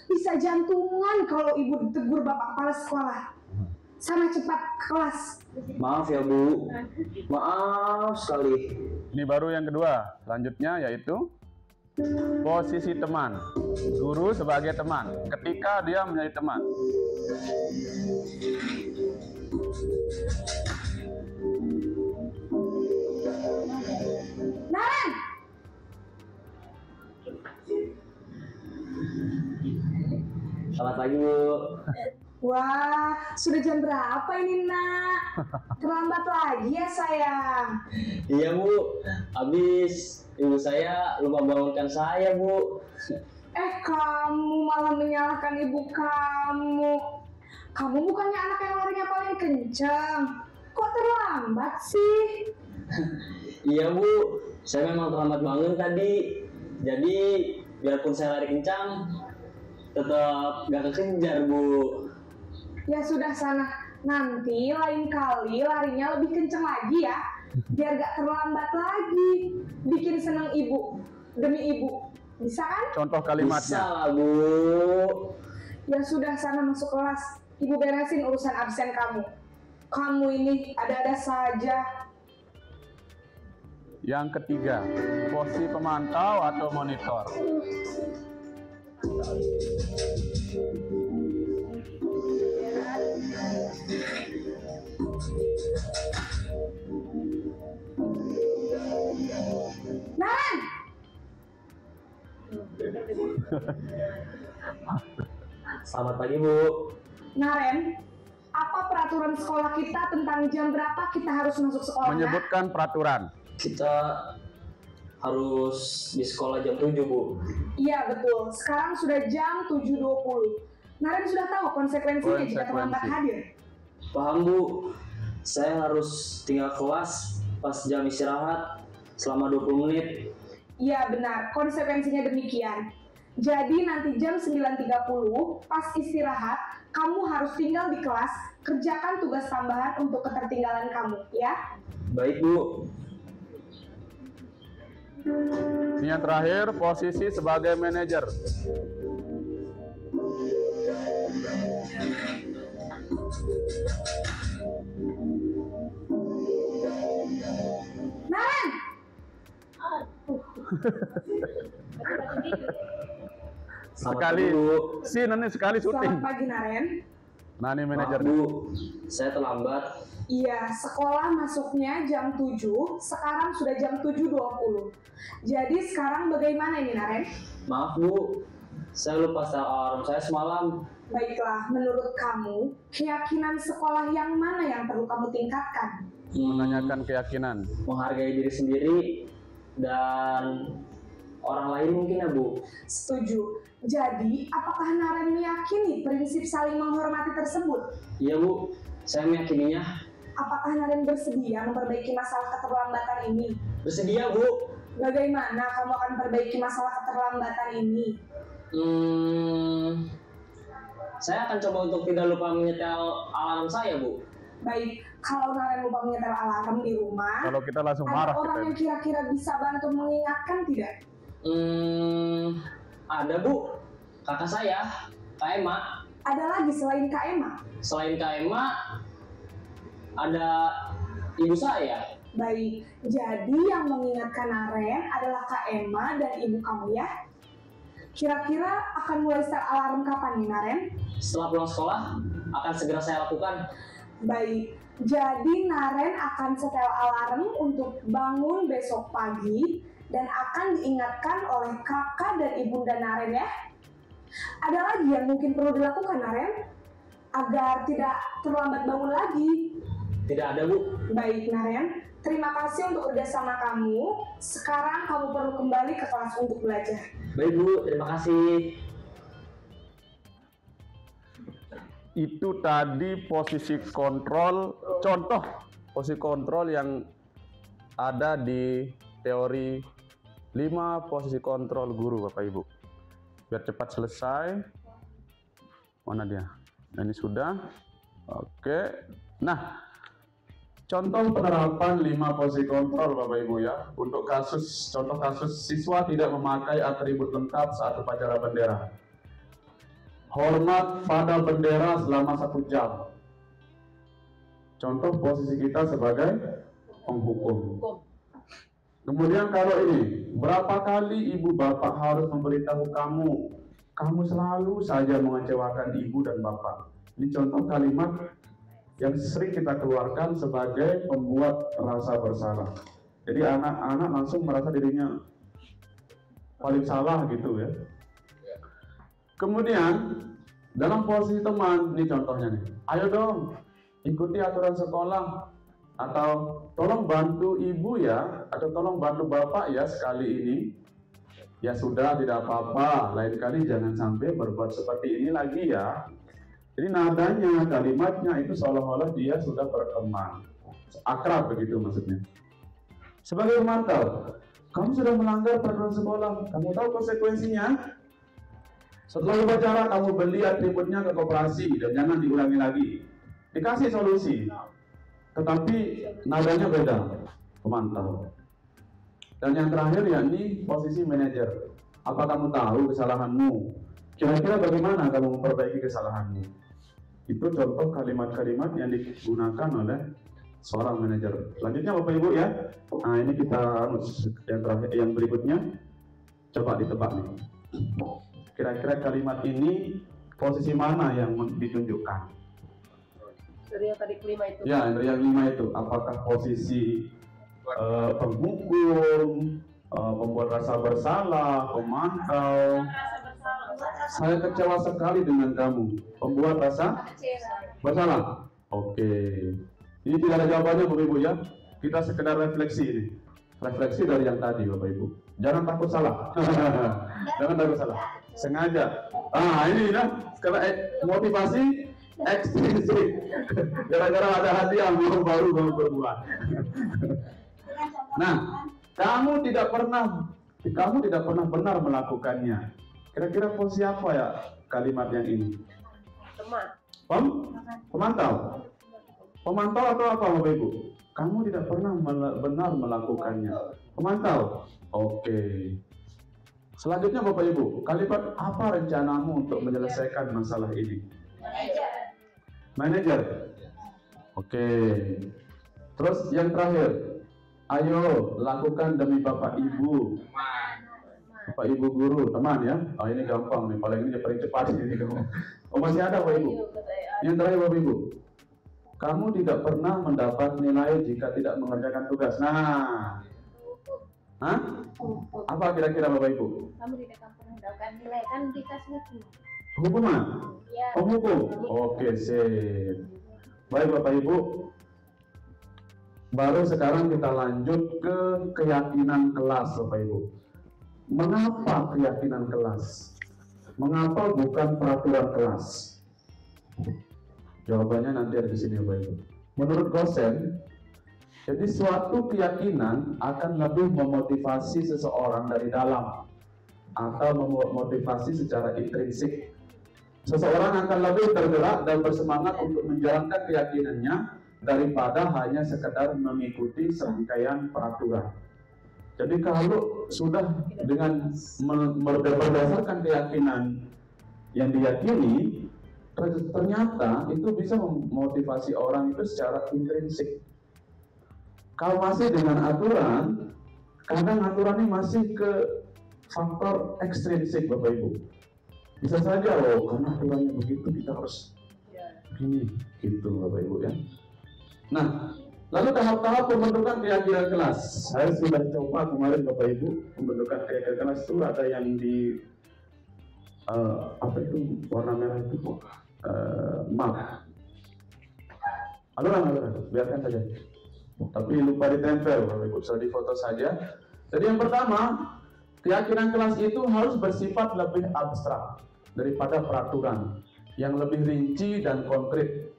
Bisa jantungan kalau ibu ditegur bapak kepala sekolah. Sana cepat ke kelas. Maaf ya, Bu. Maaf sekali. Ini baru yang kedua. Selanjutnya yaitu posisi teman. Guru sebagai teman. Ketika dia menjadi teman. Naren! Selamat pagi, Bu. Wah, sudah jam berapa ini, nak? Terlambat lagi ya, sayang. Iya, Bu. Habis ibu saya lupa bangunkan saya, Bu. Kamu malah menyalahkan ibu kamu. Kamu bukannya anak yang larinya paling kencang. Kok terlambat sih? Iya, Bu. Saya memang terlambat bangun tadi. Jadi, biarpun saya lari kencang, tetap gak kekejar, Bu. Ya sudah sana. Nanti lain kali larinya lebih kencang lagi ya. Biar gak terlambat lagi. Bikin seneng ibu. Demi ibu. Bisa kan? Contoh Bisa kalimatnya. lah, Bu. Ya sudah sana masuk kelas. Ibu beresin urusan absen kamu. Kamu ini ada-ada saja. Yang ketiga, posisi pemantau atau monitor. Naren! Selamat pagi, Bu. Naren, apa peraturan sekolah kita tentang jam berapa kita harus masuk sekolah? Nak? Menyebutkan peraturan. Kita harus di sekolah jam 7, Bu. Iya betul, sekarang sudah jam 7.20. Naren sudah tahu konsekuensinya jika terlambat hadir. Paham, Bu. Saya harus tinggal kelas pas jam istirahat selama 20 menit. Iya benar, konsekuensinya demikian. Jadi nanti jam 9.30 pas istirahat, kamu harus tinggal di kelas, kerjakan tugas tambahan untuk ketertinggalan kamu, ya. Baik, Bu. Ini yang terakhir, posisi sebagai manajer. Naren! Selamat Sekali, pagi, Bu. Nani sekali syuting. Selamat pagi Naren. Nani Maaf, manajer. Bu. Saya terlambat. Iya, sekolah masuknya jam 7, sekarang sudah jam 7.20. Jadi sekarang bagaimana ini Naren? Maaf, Bu. Saya lupa setel alarm saya semalam. Baiklah, menurut kamu, keyakinan sekolah yang mana yang perlu kamu tingkatkan? Menanyakan keyakinan. Menghargai diri sendiri dan orang lain mungkin ya, Bu. Setuju. Jadi, apakah Naren meyakini prinsip saling menghormati tersebut? Iya, Bu. Saya meyakininya. Apakah Naren bersedia memperbaiki masalah keterlambatan ini? Bersedia, Bu. Bagaimana kamu akan perbaiki masalah keterlambatan ini? Saya akan coba untuk tidak lupa menyetel alarm saya, Bu. Baik, kalau Naren lupa menyetel alarm di rumah, Kalau kita langsung ada marah orang yang kita. kira-kira bisa bantu mengingatkan tidak? Ada, Bu. Kakak saya, Kak Emma. Ada lagi selain Kak Emma? Selain Kak Emma, ada ibu saya. Baik, jadi yang mengingatkan Naren adalah Kak Emma dan ibu kamu ya? Kira-kira akan mulai start alarm kapan nih, Naren? Setelah pulang sekolah, akan segera saya lakukan. Baik, jadi Naren akan setel alarm untuk bangun besok pagi dan akan diingatkan oleh kakak dan ibunda Naren ya. Ada lagi yang mungkin perlu dilakukan, Naren? Agar tidak terlambat bangun lagi. Tidak ada, Bu. Baik, Naren. Terima kasih untuk kerjasama kamu. Sekarang kamu perlu kembali ke kelas untuk belajar. Baik, Bu. Terima kasih. Itu tadi posisi kontrol, contoh posisi kontrol yang ada di teori 5 posisi kontrol guru, Bapak Ibu. Biar cepat selesai. Mana dia? Nah, ini sudah. Oke. Nah, contoh penerapan 5 posisi kontrol, Bapak Ibu ya. Untuk contoh kasus siswa tidak memakai atribut lengkap saat upacara bendera. Hormat pada bendera selama 1 jam. Contoh posisi kita sebagai penghukum. Kemudian kalau ini, berapa kali ibu bapak harus memberitahu kamu selalu saja mengecewakan ibu dan bapak. Ini contoh kalimat yang sering kita keluarkan sebagai pembuat rasa bersalah. Jadi anak-anak langsung merasa dirinya paling salah gitu ya. Kemudian dalam posisi teman, ini contohnya nih. Ayo dong, ikuti aturan sekolah, atau tolong bantu ibu ya, atau tolong bantu bapak ya sekali ini. Ya sudah, tidak apa-apa. Lain kali jangan sampai berbuat seperti ini lagi ya. Jadi nadanya, kalimatnya itu seolah-olah dia sudah berkembang, akrab begitu maksudnya. Sebagai pemantau, kamu sudah melanggar peraturan sekolah. Kamu tahu konsekuensinya? Setelah upacara kamu beli atributnya ke koperasi dan jangan diulangi lagi. Dikasih solusi, tetapi nadanya beda, pemantau. Dan yang terakhir yakni posisi manajer. Apa kamu tahu kesalahanmu? Kira-kira bagaimana kamu memperbaiki kesalahanmu? Itu contoh kalimat-kalimat yang digunakan oleh seorang manajer. Selanjutnya Bapak Ibu ya. Nah ini kita yang terakhir, yang berikutnya coba ditebak nih. Kira-kira kalimat ini posisi mana yang ditunjukkan? Dari yang tadi kelima itu. Ya, dari yang 5 itu. Apakah posisi penghukum, pembuat rasa bersalah, pemantau? Saya kecewa sekali dengan kamu. Pembuat rasa bersalah. Oke. Ini tidak ada jawabannya Bapak Ibu ya. Kita sekedar refleksi ini. Refleksi dari yang tadi Bapak Ibu. Jangan takut salah. Jangan takut salah. Sengaja. Ini ya. Karena motivasi ekstrinsik. Gara-gara ada hadiah baru berbuat. Nah, kamu tidak pernah benar melakukannya. Kira-kira posisi apa ya kalimat yang ini? Pemantau. Pemantau atau apa Bapak Ibu? Kamu tidak pernah benar melakukannya. Pemantau. Oke. Selanjutnya Bapak Ibu, kalimat apa rencanamu untuk menyelesaikan masalah ini? Manajer. Oke. Terus yang terakhir, ayo lakukan demi Bapak Ibu. Bapak Ibu guru, teman ya. Oh ini gampang nih, paling cepat ini kamu. Oh masih ada Bapak Ibu. Yang terakhir Bapak Ibu, kamu tidak pernah mendapat nilai jika tidak mengerjakan tugas. Nah, apa kira-kira Bapak Ibu? Kamu tidak pernah mendapatkan nilai, kan dikasih lagi. Hukuman? Ya. Penghukum? Oke, sip. Baik Bapak Ibu, baru sekarang kita lanjut ke keyakinan kelas Bapak Ibu. Mengapa keyakinan kelas? Mengapa bukan peraturan kelas? Jawabannya nanti ada di sini Bapak Ibu. Menurut Gosen, jadi suatu keyakinan akan lebih memotivasi seseorang dari dalam atau memotivasi secara intrinsik. Seseorang akan lebih tergerak dan bersemangat untuk menjalankan keyakinannya daripada hanya sekedar mengikuti serangkaian peraturan. Jadi kalau sudah dengan berdasarkan keyakinan yang diyakini, ternyata itu bisa memotivasi orang itu secara intrinsik. Kalau masih dengan aturan, kadang aturan ini masih ke faktor ekstrinsik Bapak Ibu. Bisa saja karena aturannya begitu kita harus begini, gitu Bapak Ibu ya. Nah, lalu tahap-tahap pembentukan keyakinan kelas. Saya sudah coba kemarin Bapak Ibu pembentukan keyakinan kelas itu ada yang di apa itu warna merah itu map. Aluran, biarkan saja. Tapi lupa ditempel Bapak Ibu, sudah difoto saja. Jadi yang pertama, keyakinan kelas itu harus bersifat lebih abstrak daripada peraturan yang lebih rinci dan konkret.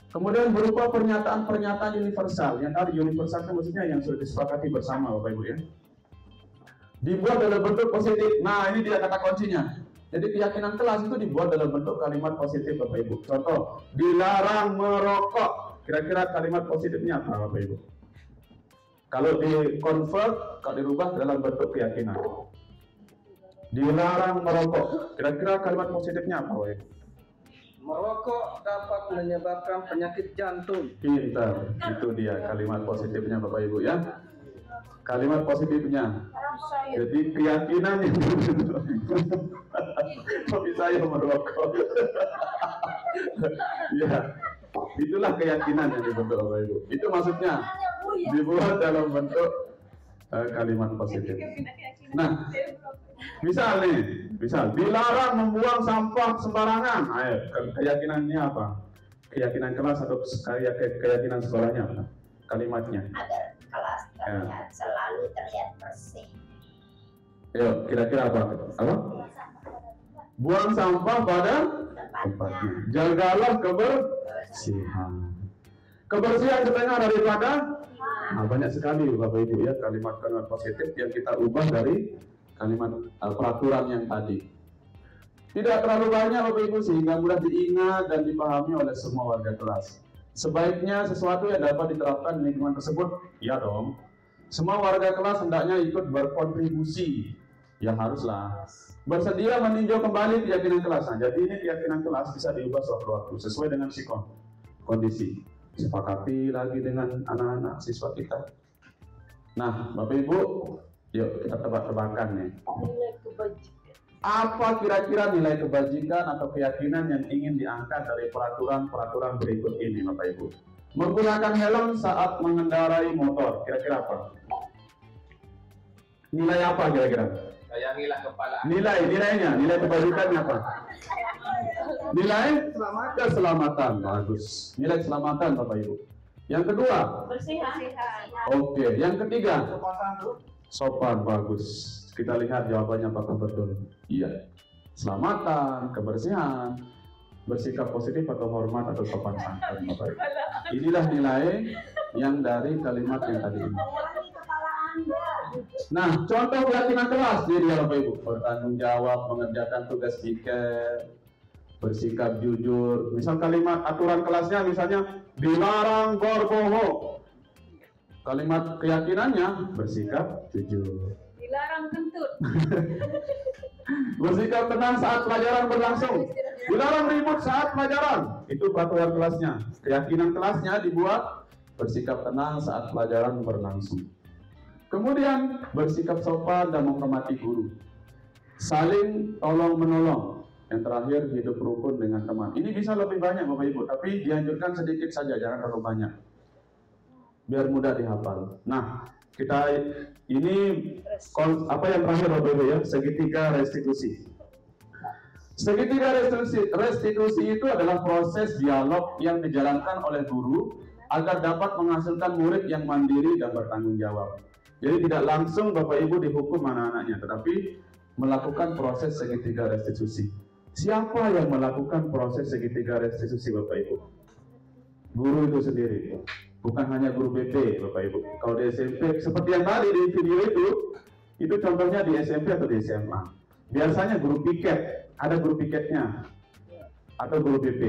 Kemudian berupa pernyataan-pernyataan universal. Yang tadi universal itu maksudnya yang sudah disepakati bersama Bapak Ibu ya. Dibuat dalam bentuk positif. Nah, ini dia kata kuncinya. Jadi keyakinan kelas itu dibuat dalam bentuk kalimat positif Bapak Ibu. Contoh, dilarang merokok. Kira-kira kalimat positifnya apa Bapak Ibu? Kalau di-convert, kalau dirubah dalam bentuk keyakinan. Dilarang merokok. Kira-kira kalimat positifnya apa Bapak Ibu? Merokok dapat menyebabkan penyakit jantung. Pintar, itu dia kalimat positifnya Bapak Ibu ya. Kalimat positifnya. Jadi keyakinan yang hobi saya merokok. Ya, itulah keyakinan yang dibentuk Bapak Ibu. Itu maksudnya dibuat dalam bentuk kalimat positif. Nah, misal dilarang membuang sampah sembarangan. Ayo, keyakinannya apa? Keyakinan kelas atau keyakinan sekolahnya apa? Kalimatnya. Agar kelas terlihat selalu terlihat bersih. Ayo, kira-kira apa? Apa? Buang sampah pada tempatnya. Jagalah kebersihan. Kebersihan setengah daripada. Nah, banyak sekali Bapak Ibu ya kalimat-kalimat positif yang kita ubah dari kalimat peraturan yang tadi. Tidak terlalu banyak Bapak Ibu sehingga mudah diingat dan dipahami oleh semua warga kelas. Sebaiknya sesuatu yang dapat diterapkan di lingkungan tersebut, ya dong. Semua warga kelas hendaknya ikut berkontribusi. Ya haruslah. Bersedia meninjau kembali keyakinan kelas. Nah, jadi ini keyakinan kelas bisa diubah sewaktu-waktu sesuai dengan kondisi. Sepakati lagi dengan anak-anak siswa kita. Nah, Bapak Ibu, yuk kita tebak-tebakan nih. Apa kira-kira nilai kebajikan atau keyakinan yang ingin diangkat dari peraturan-peraturan berikut ini, Bapak Ibu? Menggunakan helm saat mengendarai motor, kira-kira apa? Nilai apa kira-kira? Sayangilah kepala. Nilai kebajikannya apa? Nilai keselamatan, bagus. Nilai keselamatan Bapak Ibu. Yang kedua, Bersihan. oke. Yang ketiga, sopan, bagus. Kita lihat jawabannya apakah betul. Iya. Keselamatan, kebersihan, bersikap positif atau hormat atau sopan santun Bapak Ibu. Inilah nilai yang dari kalimat yang tadi ini. Nah, contoh keyakinan kelas dia Bapak Ibu. Bertanggung jawab, mengerjakan tugas piket, bersikap jujur. Misal kalimat aturan kelasnya misalnya dilarang berbohong. Kalimat keyakinannya bersikap jujur. Dilarang kentut. Bersikap tenang saat pelajaran berlangsung. Dilarang ribut saat pelajaran. Itu peraturan kelasnya. Keyakinan kelasnya dibuat bersikap tenang saat pelajaran berlangsung. Kemudian bersikap sopan dan menghormati guru. Saling tolong menolong. Yang terakhir hidup rukun dengan teman. Ini bisa lebih banyak Bapak Ibu, tapi dianjurkan sedikit saja, jangan terlalu banyak. Biar mudah dihafal. Nah, kita ini apa yang terakhir Bapak Ibu ya, segitiga restitusi. Segitiga restitusi itu adalah proses dialog yang dijalankan oleh guru agar dapat menghasilkan murid yang mandiri dan bertanggung jawab. Jadi tidak langsung Bapak Ibu dihukum anak-anaknya, tetapi melakukan proses segitiga restitusi. Siapa yang melakukan proses segitiga restitusi Bapak Ibu? Guru itu sendiri. Bukan hanya guru BP Bapak Ibu. Kalau di SMP, seperti yang tadi di video itu contohnya di SMP atau di SMA. Biasanya guru piket, ada guru piketnya, atau guru BP.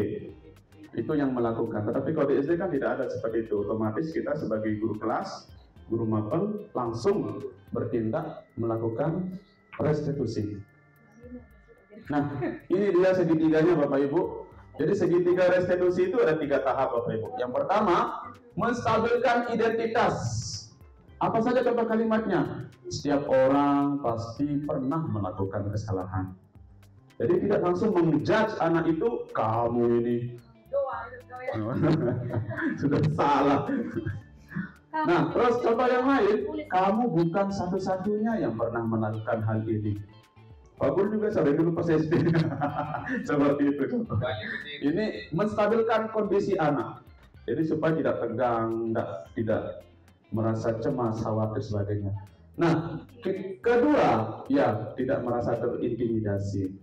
Itu yang melakukan. Tetapi kalau di SD kan tidak ada seperti itu. Otomatis kita sebagai guru kelas, guru mapel langsung bertindak melakukan restitusi. Nah, ini dia segitiganya Bapak Ibu. Jadi segitiga restitusi itu ada 3 tahap Bapak Ibu. Yang pertama, menstabilkan identitas. Apa saja contoh kalimatnya? Setiap orang pasti pernah melakukan kesalahan. Jadi tidak langsung menjudge anak itu, kamu ini sudah salah. Nah, terus contoh yang lain, kamu bukan satu-satunya yang pernah melakukan hal ini. Pak Guru juga sampai dulu pas SD. Seperti itu. Ini menstabilkan kondisi anak. Jadi supaya tidak tegang, tidak merasa cemas, khawatir sebagainya. Nah, kedua, ya tidak merasa terintimidasi.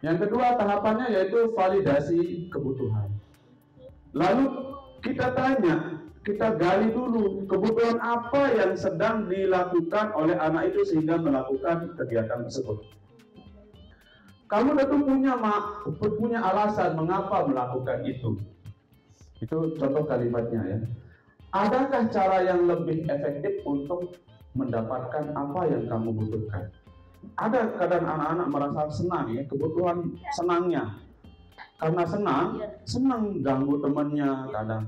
Yang kedua tahapannya yaitu validasi kebutuhan. Lalu kita tanya, kita gali dulu kebutuhan apa yang sedang dilakukan oleh anak itu sehingga melakukan kegiatan tersebut. Kamu tentu punya alasan mengapa melakukan itu. Itu contoh kalimatnya ya. Adakah cara yang lebih efektif untuk mendapatkan apa yang kamu butuhkan? Ada kadang anak-anak merasa senang ya, kebutuhan senangnya. Karena senang ganggu temannya kadang.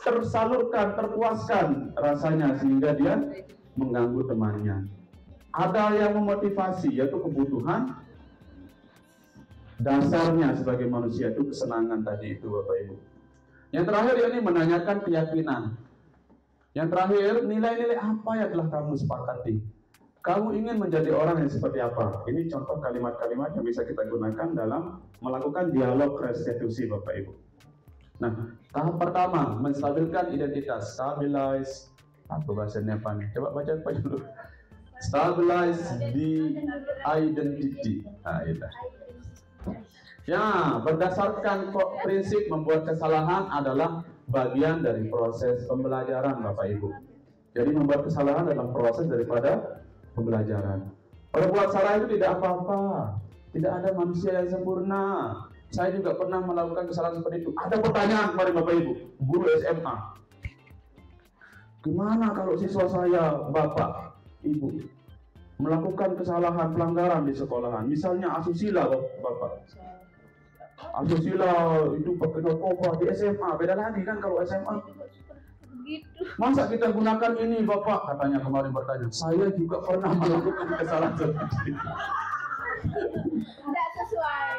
Tersalurkan, terpuaskan rasanya sehingga dia mengganggu temannya. Ada yang memotivasi yaitu kebutuhan dasarnya sebagai manusia itu kesenangan tadi itu Bapak Ibu. Yang terakhir ini menanyakan keyakinan. Yang terakhir nilai-nilai apa yang telah kamu sepakati. Kamu ingin menjadi orang yang seperti apa? Ini contoh kalimat-kalimat yang bisa kita gunakan dalam melakukan dialog restitusi Bapak Ibu. Nah, tahap pertama menstabilkan identitas, stabilize. Apa bahasanya apa nih? Coba baca dulu. Stabilize the identity. Nah, itu. Ya, berdasarkan prinsip membuat kesalahan adalah bagian dari proses pembelajaran Bapak Ibu. Jadi membuat kesalahan adalah proses daripada pembelajaran. Berbuat salah itu tidak apa-apa. Tidak ada manusia yang sempurna. Saya juga pernah melakukan kesalahan seperti itu. Ada pertanyaan kemarin Bapak Ibu, guru SMA. Gimana kalau siswa saya, Bapak, Ibu, melakukan kesalahan pelanggaran di sekolahan? Misalnya asusila, Bapak. Asusila itu pakai narkoba di SMA, beda lagi kan kalau SMA. Masa kita gunakan ini Bapak? Katanya kemarin bertanya. Saya juga pernah melakukan kesalahan seperti itu. Tidak sesuai.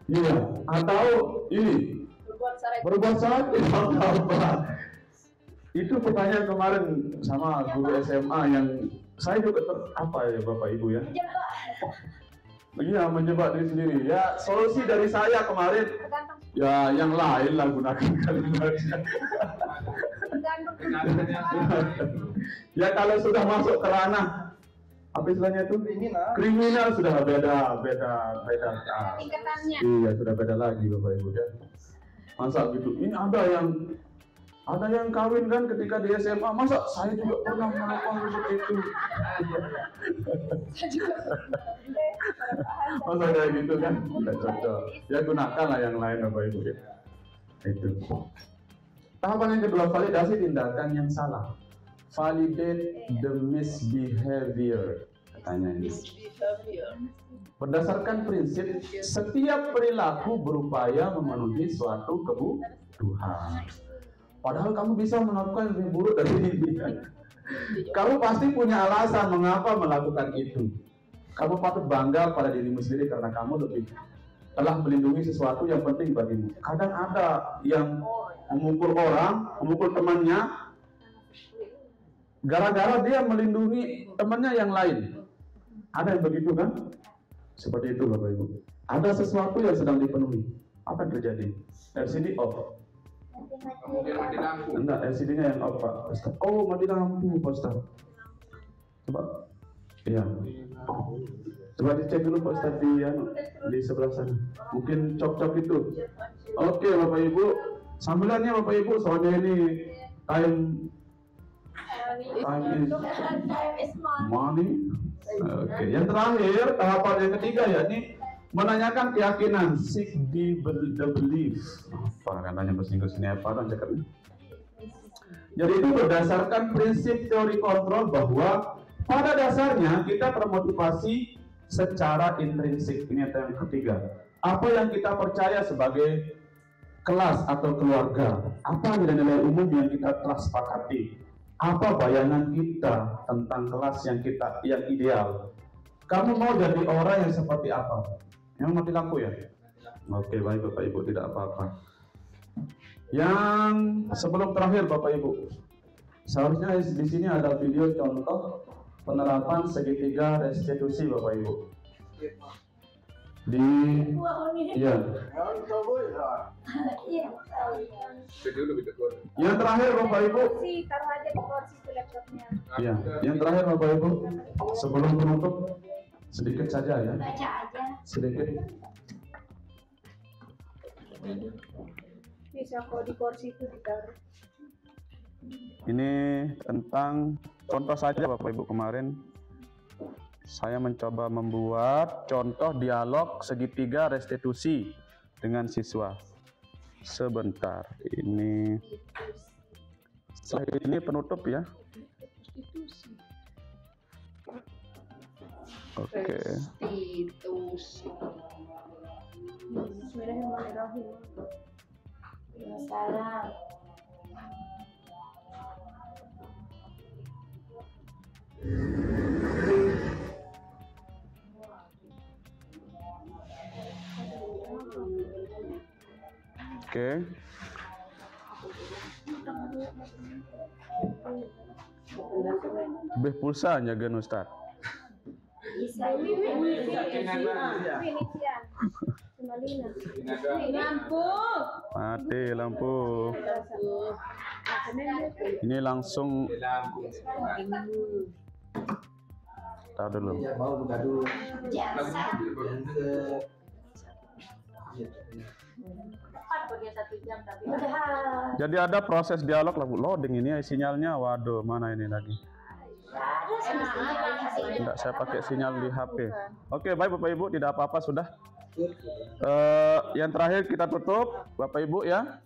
Iya, atau ini berbuat salah tidak apa-apa. Itu pertanyaan kemarin sama guru SMA yang saya juga apa ya Bapak Ibu ya? Iya, menjebak diri sendiri. Ya, solusi dari saya kemarin ya yang lain lah gunakan kalimatnya. Ya kalau sudah masuk ke ranah apa istilahnya itu? Kriminal sudah beda. Tingkatannya. Iya, sudah beda lagi Bapak Ibu ya. Masa gitu? Ini ada yang kawin kan ketika di SMA, masa saya juga pernah melakukan seperti itu. Masa kayak gitu kan? Tidak cocok. Ya gunakanlah yang lain Bapak Ibu ya. Itu. Tahapan yang kedua, validasi tindakan yang salah. Validate the misbehavior, katanya ini. Berdasarkan prinsip, setiap perilaku berupaya memenuhi suatu kebutuhan. Padahal kamu bisa melakukan lebih buruk dari ini. Kamu pasti punya alasan mengapa melakukan itu. Kamu patut bangga pada dirimu sendiri karena kamu telah melindungi sesuatu yang penting bagimu. Kadang ada yang memukul orang, memukul temannya, gara-gara dia melindungi temannya yang lain. Ada yang begitu kan? Seperti itu Bapak Ibu. Ada sesuatu yang sedang dipenuhi. Apa yang terjadi? LCD off. Mungkin mati lampu. Enggak, LCD-nya yang off Pak Ustaz. Oh, mati lampu Pak Ustaz. Coba. Iya. Coba dicek dulu Pak Ustaz di sebelah sana. Mungkin cok-cok itu. Oke Bapak Ibu. Sambilannya Bapak Ibu, soalnya ini time is money. Oke, yang terakhir tahapan yang ketiga yakni menanyakan keyakinan, seek the belief. Apa katanya bahasa Inggris ini apa kan cakapnya? Jadi itu berdasarkan prinsip teori kontrol bahwa pada dasarnya kita termotivasi secara intrinsik. Ini yang ketiga. Apa yang kita percaya sebagai kelas atau keluarga, apa nilai-nilai umum yang kita telah sepakati? Apa bayangan kita tentang kelas yang ideal? Kamu mau jadi orang yang seperti apa? Yang mati lampu ya? Oke, baik Bapak Ibu, tidak apa-apa. Yang sebelum terakhir Bapak Ibu, seharusnya di sini ada video contoh penerapan segitiga restitusi Bapak Ibu. Iya. Yang terakhir Bapak Ibu. Taruh aja di kursi itu laptopnya. Iya. Yang terakhir Bapak Ibu, sebelum penutup sedikit saja ya. Baca aja. Sedikit. Bisa kok di kursi itu ditaruh. Ini tentang contoh saja Bapak Ibu. Kemarin saya mencoba membuat contoh dialog segitiga restitusi dengan siswa. Sebentar, ini slide ini penutup ya. Oke. Bismillahirrahmanirrahim. Salam. Oke. Lebih pulsa nyaga Ustaz. Bisa Mati lampu. Ini langsung. Tahu dulu. Jadi ada proses dialog lah, loading ini sinyalnya. Waduh, mana ini lagi? Tidak, saya pakai sinyal di HP. Oke, baik Bapak Ibu, tidak apa-apa sudah. Yang terakhir kita tutup, Bapak Ibu ya.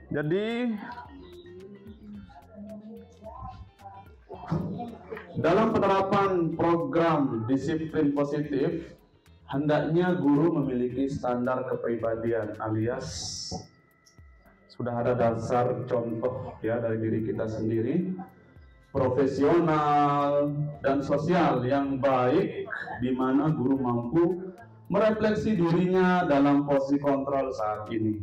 Jadi dalam penerapan program disiplin positif, hendaknya guru memiliki standar kepribadian, alias sudah ada dasar contoh ya dari diri kita sendiri, profesional dan sosial yang baik, di mana guru mampu merefleksi dirinya dalam posisi kontrol saat ini.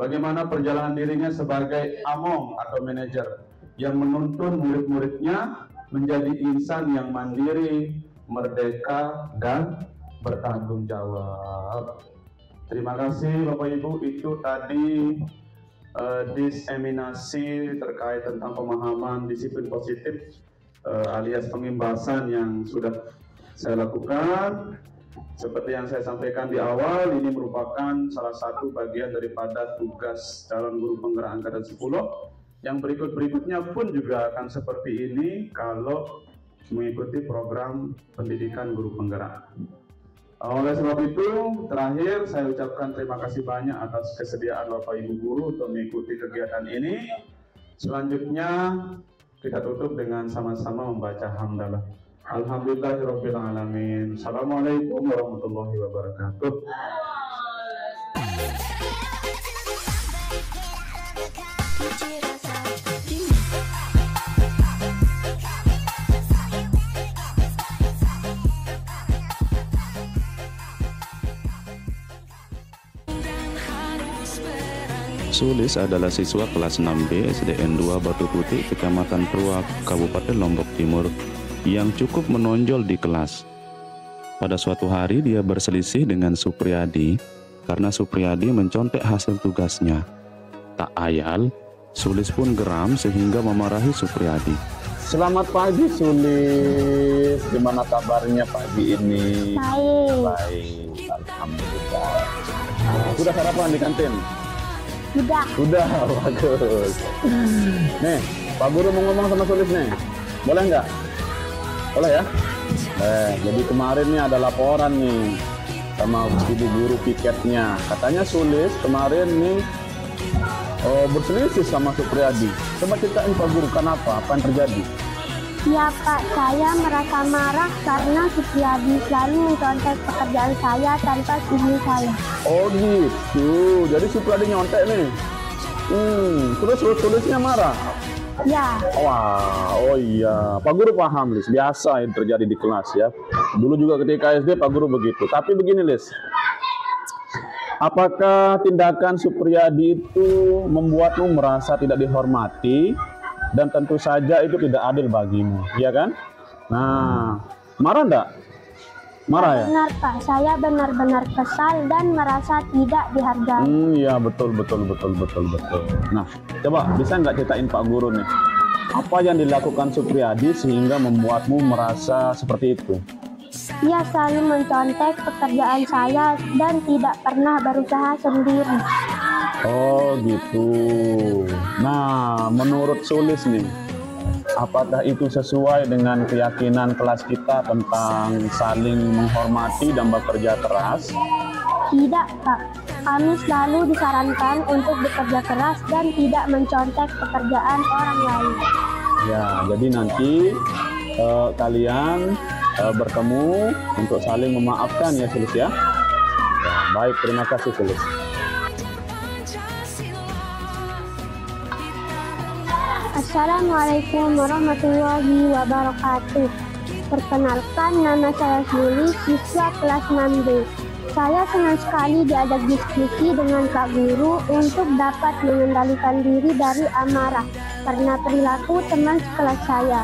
Bagaimana perjalanan dirinya sebagai among atau manajer yang menuntun murid-muridnya menjadi insan yang mandiri, merdeka, dan bertanggung jawab. Terima kasih Bapak Ibu, itu tadi diseminasi terkait tentang pemahaman disiplin positif alias pengimbasan yang sudah saya lakukan. Seperti yang saya sampaikan di awal, ini merupakan salah satu bagian daripada tugas calon guru penggerak angkatan 10. Yang berikut-berikutnya pun juga akan seperti ini kalau mengikuti program pendidikan guru penggerak. Oleh sebab itu, terakhir saya ucapkan terima kasih banyak atas kesediaan Bapak Ibu guru untuk mengikuti kegiatan ini. Selanjutnya kita tutup dengan sama-sama membaca hamdalah. Alhamdulillahirabbil alamin. Assalamualaikum warahmatullahi wabarakatuh. Sulis adalah siswa kelas 6B SDN 2 Batu Putih, Kecamatan Pruak, Kabupaten Lombok Timur, yang cukup menonjol di kelas. Pada suatu hari dia berselisih dengan Supriyadi karena Supriyadi mencontek hasil tugasnya. Tak ayal, Sulis pun geram sehingga memarahi Supriyadi. Selamat pagi Sulis, gimana kabarnya pagi ini? Baik, alhamdulillah. Sudah sarapan di kantin? Sudah, bagus. Nih, Pak Guru mau ngomong sama Sulis nih. Boleh nggak? Boleh ya? Jadi kemarin nih ada laporan nih sama ibu guru piketnya. Katanya Sulis kemarin nih berselisih sama Supriyadi. Coba ceritain Pak Guru, kenapa? Apa yang terjadi? Ya Pak, saya merasa marah karena Supriyadi selalu mencontek pekerjaan saya tanpa izin saya. Oh gitu, jadi Supriyadi nyontek nih. Terus tulisnya marah? Ya. Wah, oh iya, Pak Guru paham, Lis. Biasa yang terjadi di kelas ya. Dulu juga ketika SD Pak Guru begitu. Tapi begini, Lis. Apakah tindakan Supriyadi itu membuatmu merasa tidak dihormati? Dan tentu saja itu tidak adil bagimu, ya kan? Nah, marah enggak? Marah ya? Benar Pak, saya benar-benar kesal dan merasa tidak dihargai. Iya, betul. Nah, coba bisa nggak ceritain Pak Guru nih, apa yang dilakukan Supriyadi sehingga membuatmu merasa seperti itu? Ia selalu mencontek pekerjaan saya dan tidak pernah berusaha sendiri. Oh gitu. Nah, menurut Sulis nih, apakah itu sesuai dengan keyakinan kelas kita tentang saling menghormati dan bekerja keras? Tidak Pak, kami selalu disarankan untuk bekerja keras dan tidak mencontek pekerjaan orang lain. Ya, jadi nanti kalian bertemu untuk saling memaafkan ya Sulis ya. Baik, terima kasih Sulis. Assalamualaikum warahmatullahi wabarakatuh. Perkenalkan, nama saya Sulis, siswa kelas 6B. Saya senang sekali diajak diskusi dengan Pak Guru untuk dapat mengendalikan diri dari amarah karena perilaku teman sekelas saya.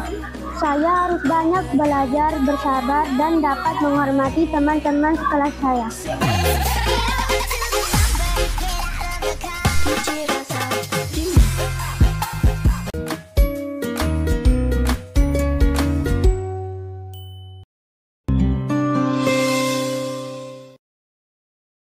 Saya harus banyak belajar, bersabar, dan dapat menghormati teman-teman sekelas saya.